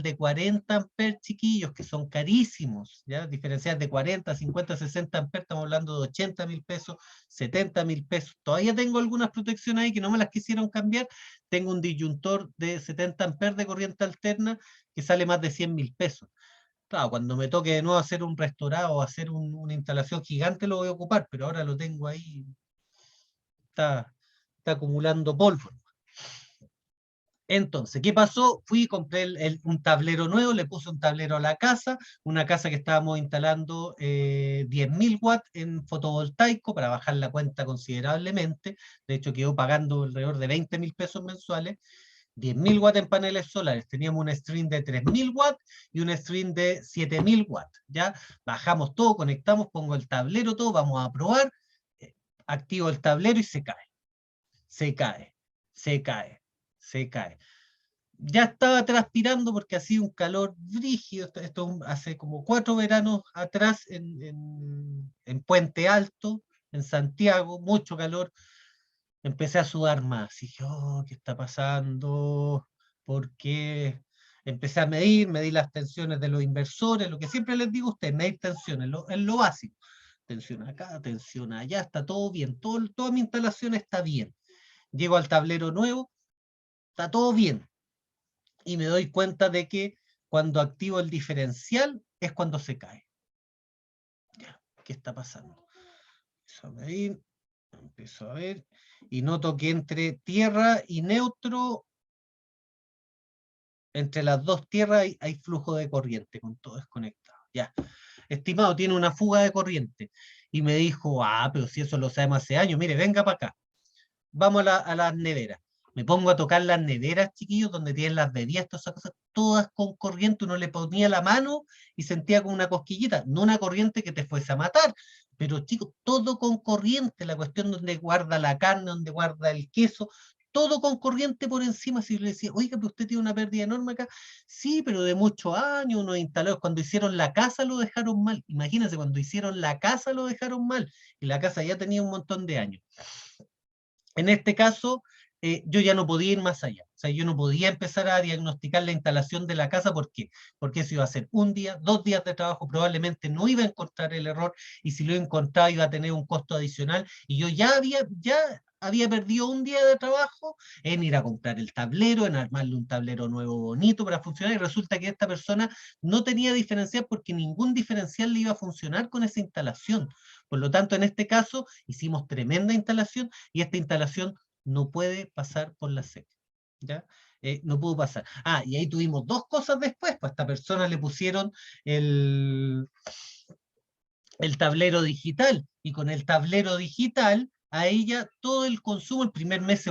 de 40 amperes, chiquillos, que son carísimos, ¿ya? Diferencial de 40, 50, 60 amperes, estamos hablando de 80.000 pesos, 70.000 pesos. Todavía tengo algunas protecciones ahí que no me las quisieron cambiar. Tengo un disyuntor de 70 amperes de corriente alterna que sale más de 100.000 pesos. Claro, cuando me toque de nuevo hacer un restaurado o hacer una instalación gigante lo voy a ocupar, pero ahora lo tengo ahí, está, está acumulando polvo. Entonces, ¿qué pasó? Fui y compré un tablero nuevo, le puse un tablero a la casa, una casa que estábamos instalando 10.000 watts en fotovoltaico para bajar la cuenta considerablemente. De hecho, quedó pagando alrededor de 20.000 pesos mensuales. 10.000 watts en paneles solares. Teníamos un string de 3.000 watts y un string de 7.000 watts. ¿Ya? Bajamos todo, conectamos, pongo el tablero, todo, vamos a probar. eh, Activo el tablero y se cae, se cae, se cae, se cae. Ya estaba transpirando porque hacía un calor brígido. Esto hace como 4 veranos atrás en Puente Alto, en Santiago, mucho calor. Empecé a sudar más. Y dije, oh, ¿qué está pasando? ¿Por qué? Empecé a medir las tensiones de los inversores, lo que siempre les digo a ustedes, medir tensiones, es lo básico. Tensión acá, tensión allá, está todo bien, toda mi instalación está bien. Llego al tablero nuevo, está todo bien, y me doy cuenta de que cuando activo el diferencial es cuando se cae. Ya, ¿qué está pasando? Empiezo a medir, empiezo a ver, y noto que entre tierra y neutro, entre las dos tierras hay flujo de corriente, con todo desconectado. Ya, estimado, tiene una fuga de corriente. Y me dijo, ah, pero si eso lo sabemos hace años, mire, venga para acá. Vamos a las neveras. Me pongo a tocar las neveras, chiquillos, donde tienen las bebidas, todas esas cosas, todas con corriente. Uno le ponía la mano y sentía como una cosquillita, no una corriente que te fuese a matar, pero chicos, todo con corriente, la cuestión donde guarda la carne, donde guarda el queso, todo con corriente por encima. Si yo le decía, oiga, pero usted tiene una pérdida enorme acá, sí, pero de muchos años, unos instaladores, cuando hicieron la casa lo dejaron mal. Imagínense, cuando hicieron la casa lo dejaron mal, y la casa ya tenía un montón de años. En este caso, yo ya no podía ir más allá. O sea, yo no podía empezar a diagnosticar la instalación de la casa. ¿Por qué? Porque eso iba a ser un día, 2 días de trabajo, probablemente no iba a encontrar el error, y si lo encontraba iba a tener un costo adicional, y yo ya había perdido un día de trabajo en ir a comprar el tablero, en armarle un tablero nuevo bonito para funcionar, y resulta que esta persona no tenía diferencial porque ningún diferencial le iba a funcionar con esa instalación. Por lo tanto, en este caso, hicimos tremenda instalación, y esta instalación no puede pasar por la SEC. ¿Ya? No pudo pasar. Ah, y ahí tuvimos dos cosas después, pues a esta persona le pusieron el, el tablero digital, y con el tablero digital a ella todo el consumo, el primer mes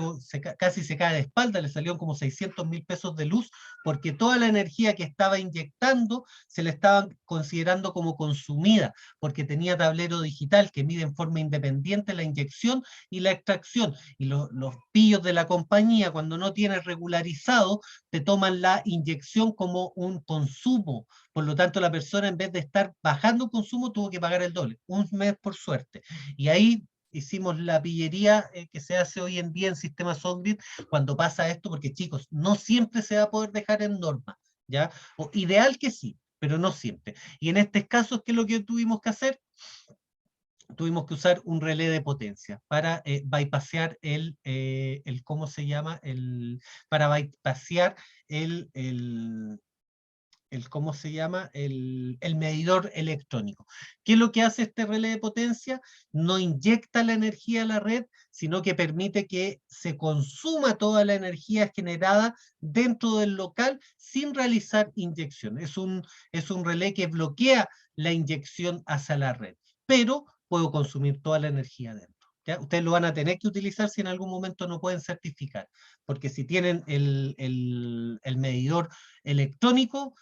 casi se cae de espalda, le salieron como 600.000 pesos de luz, porque toda la energía que estaba inyectando se le estaba considerando como consumida, porque tenía tablero digital que mide en forma independiente la inyección y la extracción, y los pillos de la compañía, cuando no tienes regularizado, te toman la inyección como un consumo. Por lo tanto, la persona, en vez de estar bajando consumo, tuvo que pagar el doble, un mes por suerte. Y ahí hicimos la pillería que se hace hoy en día en sistemas on-grid cuando pasa esto, porque chicos, no siempre se va a poder dejar en norma. ¿ya? O ideal que sí, pero no siempre. Y en este caso, ¿qué es lo que tuvimos que hacer? Tuvimos que usar un relé de potencia para bypassear ¿cómo se llama? Para bypassear ¿cómo se llama? El medidor electrónico. ¿Qué es lo que hace este relé de potencia? No inyecta la energía a la red, sino que permite que se consuma toda la energía generada dentro del local sin realizar inyección. Es un relé que bloquea la inyección hacia la red, pero puedo consumir toda la energía dentro. ¿Ya? Ustedes lo van a tener que utilizar si en algún momento no pueden certificar, porque si tienen el medidor electrónico,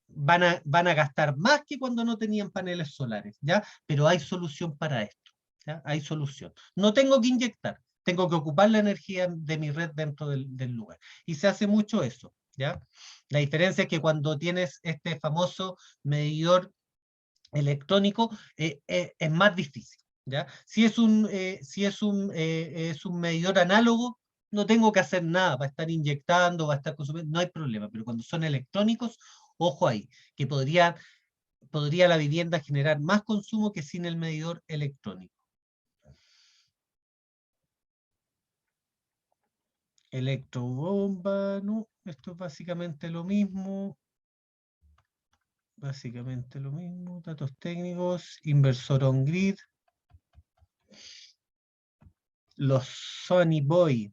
van a gastar más que cuando no tenían paneles solares, ¿ya? Pero hay solución para esto, ¿ya? Hay solución. No tengo que inyectar, tengo que ocupar la energía de mi red dentro del lugar. Y se hace mucho eso, ¿ya? La diferencia es que cuando tienes este famoso medidor electrónico, es más difícil, ¿ya? Si es un medidor análogo, no tengo que hacer nada, va a estar inyectando, va a estar consumiendo, no hay problema, pero cuando son electrónicos, ojo ahí, que podría la vivienda generar más consumo que sin el medidor electrónico. Electrobomba, no, esto es básicamente lo mismo. Básicamente lo mismo, datos técnicos, inversor on grid, los Sony Boy.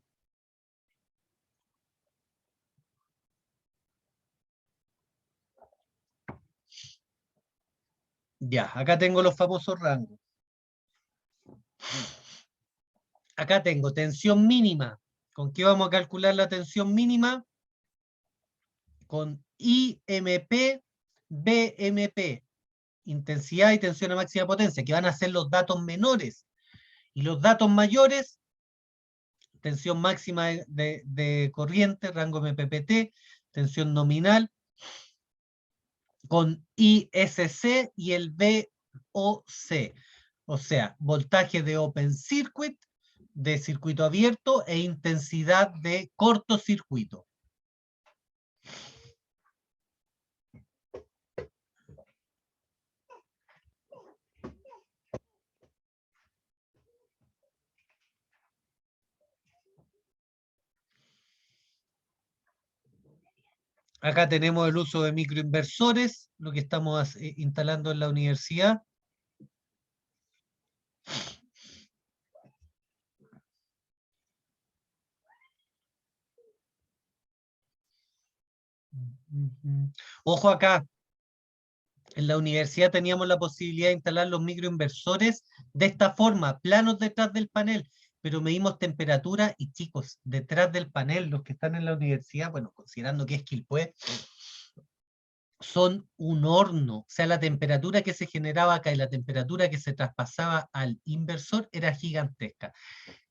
Ya, acá tengo los famosos rangos. Acá tengo tensión mínima. ¿Con qué vamos a calcular la tensión mínima? Con IMP, BMP, intensidad y tensión a máxima potencia, que van a ser los datos menores. Y los datos mayores, tensión máxima de corriente, rango MPPT, tensión nominal, con ISC y el VOC. O sea, voltaje de open circuit, de circuito abierto, e intensidad de cortocircuito. Acá tenemos el uso de microinversores, lo que estamos instalando en la universidad. Ojo acá, en la universidad teníamos la posibilidad de instalar los microinversores de esta forma, planos detrás del panel, pero medimos temperatura y chicos, detrás del panel, los que están en la universidad, bueno, considerando que es Quilpué, son un horno. O sea, la temperatura que se generaba acá y la temperatura que se traspasaba al inversor era gigantesca.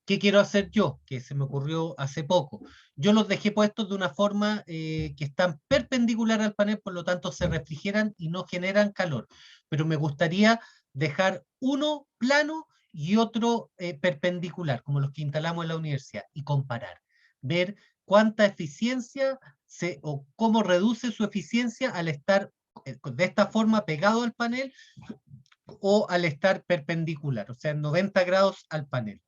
¿Qué quiero hacer yo? Que se me ocurrió hace poco. Yo los dejé puestos de una forma que están perpendicular al panel, por lo tanto se refrigeran y no generan calor. Pero me gustaría dejar uno plano y otro perpendicular, como los que instalamos en la universidad, y comparar. Ver cuánta eficiencia o cómo reduce su eficiencia al estar de esta forma pegado al panel o al estar perpendicular, o sea, en 90 grados al panel.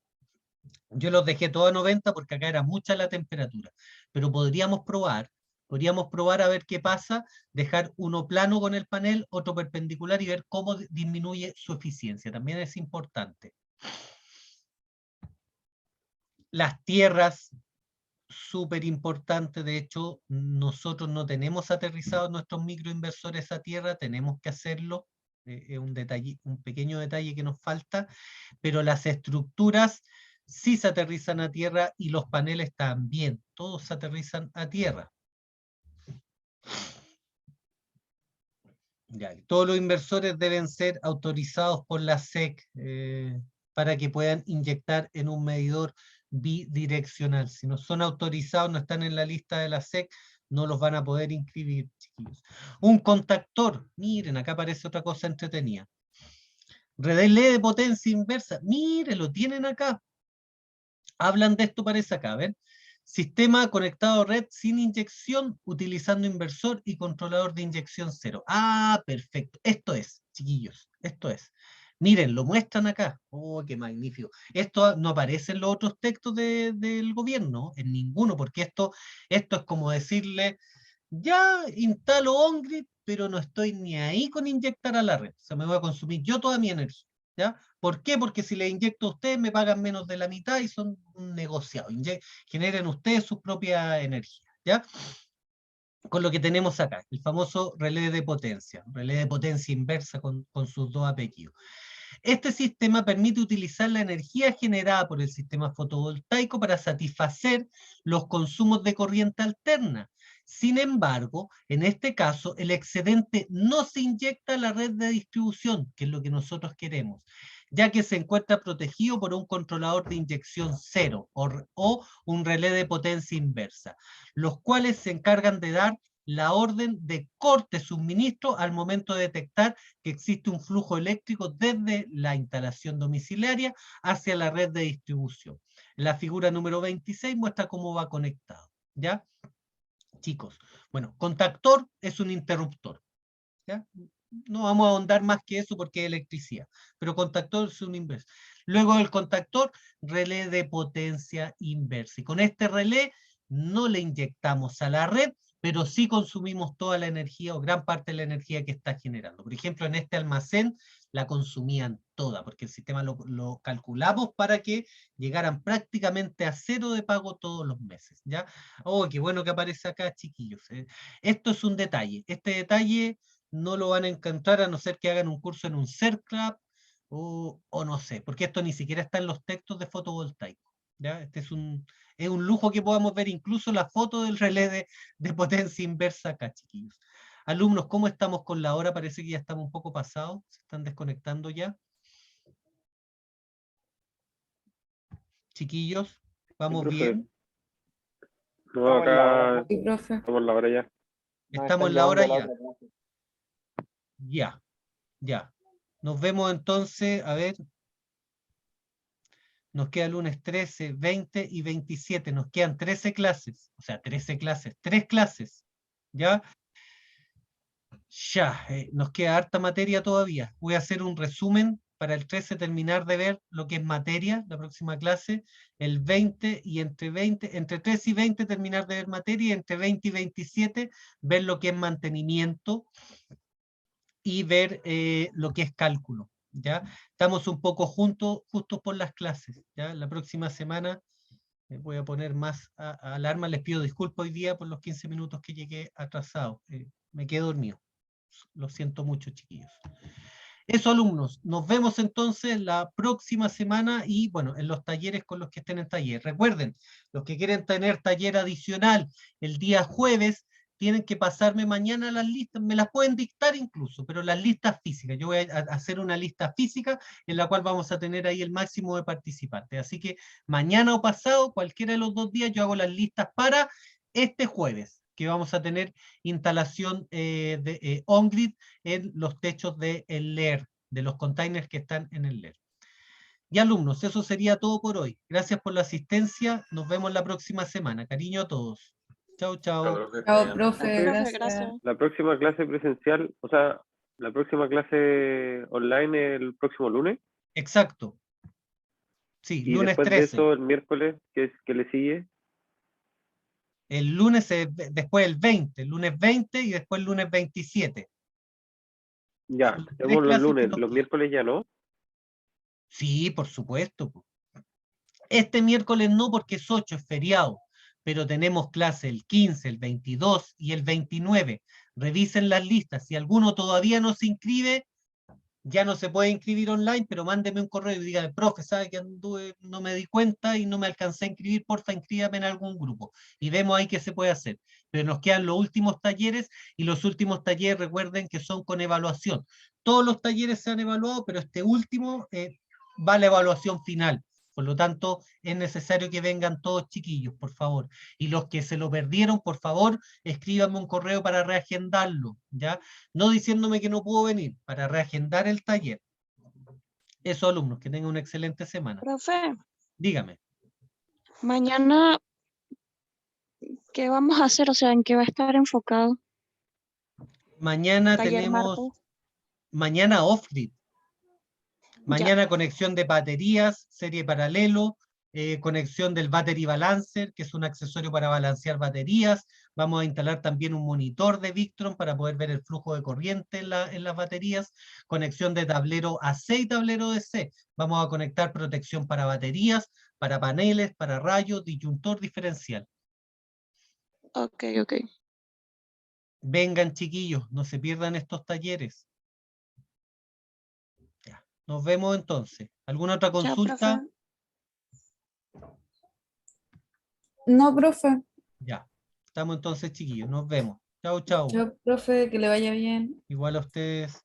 Yo los dejé todo a 90 porque acá era mucha la temperatura, pero podríamos probar a ver qué pasa, dejar uno plano con el panel, otro perpendicular y ver cómo disminuye su eficiencia. También es importante. Las tierras, súper importante. De hecho, nosotros no tenemos aterrizados nuestros microinversores a tierra, tenemos que hacerlo. Es un detalle, un pequeño detalle que nos falta, pero las estructuras sí se aterrizan a tierra y los paneles también, todos se aterrizan a tierra. Ya, todos los inversores deben ser autorizados por la SEC para que puedan inyectar en un medidor bidireccional. Si no son autorizados, no están en la lista de la SEC, no los van a poder inscribir, chiquillos. Un contactor, miren, acá aparece otra cosa entretenida. Relé de potencia inversa, miren, lo tienen acá. Hablan de esto, parece acá, ¿ven? Sistema conectado a red sin inyección, utilizando inversor y controlador de inyección cero. Ah, perfecto. Esto es, chiquillos, esto es. Miren, lo muestran acá. Oh, qué magnífico. Esto no aparece en los otros textos del gobierno, en ninguno, porque esto es como decirle, ya instalo OnGrid, pero no estoy ni ahí con inyectar a la red. O sea, me voy a consumir yo toda mi energía. ¿Ya? ¿Por qué? Porque si le inyecto a ustedes me pagan menos de la mitad y son un negociado. Generen ustedes su propia energía. ¿Ya? Con lo que tenemos acá, el famoso relé de potencia inversa con sus dos apellidos. Este sistema permite utilizar la energía generada por el sistema fotovoltaico para satisfacer los consumos de corriente alterna. Sin embargo, en este caso, el excedente no se inyecta a la red de distribución, que es lo que nosotros queremos, ya que se encuentra protegido por un controlador de inyección cero o un relé de potencia inversa, los cuales se encargan de dar la orden de corte suministro al momento de detectar que existe un flujo eléctrico desde la instalación domiciliaria hacia la red de distribución. La figura número 26 muestra cómo va conectado. ¿Ya? Chicos, bueno, contactor es un interruptor. ¿Ya? No vamos a ahondar más que eso porque es electricidad, pero contactor es un inverso. Luego del contactor, relé de potencia inversa. Y con este relé no le inyectamos a la red, pero sí consumimos toda la energía o gran parte de la energía que está generando. Por ejemplo, en este almacén la consumían toda, porque el sistema lo calculamos para que llegaran prácticamente a cero de pago todos los meses. ¿Ya? Oh, qué bueno que aparece acá, chiquillos. Esto es un detalle. Este detalle no lo van a encontrar a no ser que hagan un curso en un CERCLAB o no sé, porque esto ni siquiera está en los textos de fotovoltaico. ¿Ya? Este es un lujo que podamos ver incluso la foto del relé de potencia inversa acá, chiquillos. Alumnos, ¿cómo estamos con la hora? Parece que ya estamos un poco pasados, se están desconectando ya. Chiquillos, Sí, ¿vamos profe. bien? No, Estamos en la hora, acá profe. Sí, profe. estamos en la hora ya. Nos ¿Estamos están en la hora llevando a la ya? otra clase. Ya, ya. Nos vemos entonces, a ver, nos queda lunes 13, 20 y 27, nos quedan 13 clases, o sea, 13 clases, 3 clases, ¿ya? Ya, nos queda harta materia todavía. Voy a hacer un resumen para el 13 terminar de ver lo que es materia, la próxima clase, el 20 y entre 13 y 20 terminar de ver materia, y entre 20 y 27 ver lo que es mantenimiento y ver lo que es cálculo. ¿Ya? Estamos un poco justos por las clases. ¿Ya? La próxima semana voy a poner más alarma. Les pido disculpas hoy día por los 15 minutos que llegué atrasado. Me quedé dormido. Lo siento mucho, chiquillos. Eso, alumnos. Nos vemos entonces la próxima semana y, bueno, en los talleres con los que estén en taller. Recuerden, los que quieren tener taller adicional el día jueves, tienen que pasarme mañana las listas, me las pueden dictar incluso, pero las listas físicas. Yo voy a hacer una lista física en la cual vamos a tener ahí el máximo de participantes. Así que mañana o pasado, cualquiera de los 2 días, yo hago las listas para este jueves, que vamos a tener instalación de OnGrid en los techos del LER, de los containers que están en el LER. Y alumnos, eso sería todo por hoy. Gracias por la asistencia. Nos vemos la próxima semana. Cariño a todos. Chao, chao. Chao, profe, Profe, gracias. La próxima clase presencial, o sea, la próxima clase online el próximo lunes. Exacto. Sí, Y lunes después de 13. eso, el miércoles, que le sigue. El lunes, después el 20, el lunes 20 y después el lunes 27. Ya, Son las 3 tenemos los clases que lunes, nos los quedan. miércoles ya no. Sí, por supuesto. Este miércoles no porque es 8, es feriado, pero tenemos clase el 15, el 22 y el 29. Revisen las listas. Si alguno todavía no se inscribe, ya no se puede inscribir online, pero mándeme un correo y dígame, profe, sabe que anduve, no me di cuenta y no me alcancé a inscribir, porfa, inscríbame en algún grupo. Y vemos ahí qué se puede hacer. Pero nos quedan los últimos talleres, y los últimos talleres, recuerden que son con evaluación. Todos los talleres se han evaluado, pero este último va a la evaluación final. Por lo tanto, es necesario que vengan todos, chiquillos, por favor. Y los que se lo perdieron, por favor, escríbanme un correo para reagendarlo, ¿ya? No diciéndome que no puedo venir, para reagendar el taller. Eso, alumnos, que tengan una excelente semana. Profe, Dígame. mañana ¿Qué vamos a hacer? O sea, ¿en qué va a estar enfocado? Mañana Taller tenemos, martes. mañana off-grid. Ya, Mañana conexión de baterías, serie paralelo, conexión del Battery Balancer, que es un accesorio para balancear baterías. Vamos a instalar también un monitor de Victron para poder ver el flujo de corriente en las baterías. Conexión de tablero AC y tablero DC. Vamos a conectar protección para baterías, para paneles, para rayos, disyuntor diferencial. ok, ok. Vengan, chiquillos, no se pierdan estos talleres. Ya, nos vemos entonces. ¿Alguna otra Ya, consulta? profe. No, profe. Ya, estamos entonces, chiquillos, nos vemos. Chau, chau. Chao, profe, que le vaya bien. Igual a ustedes.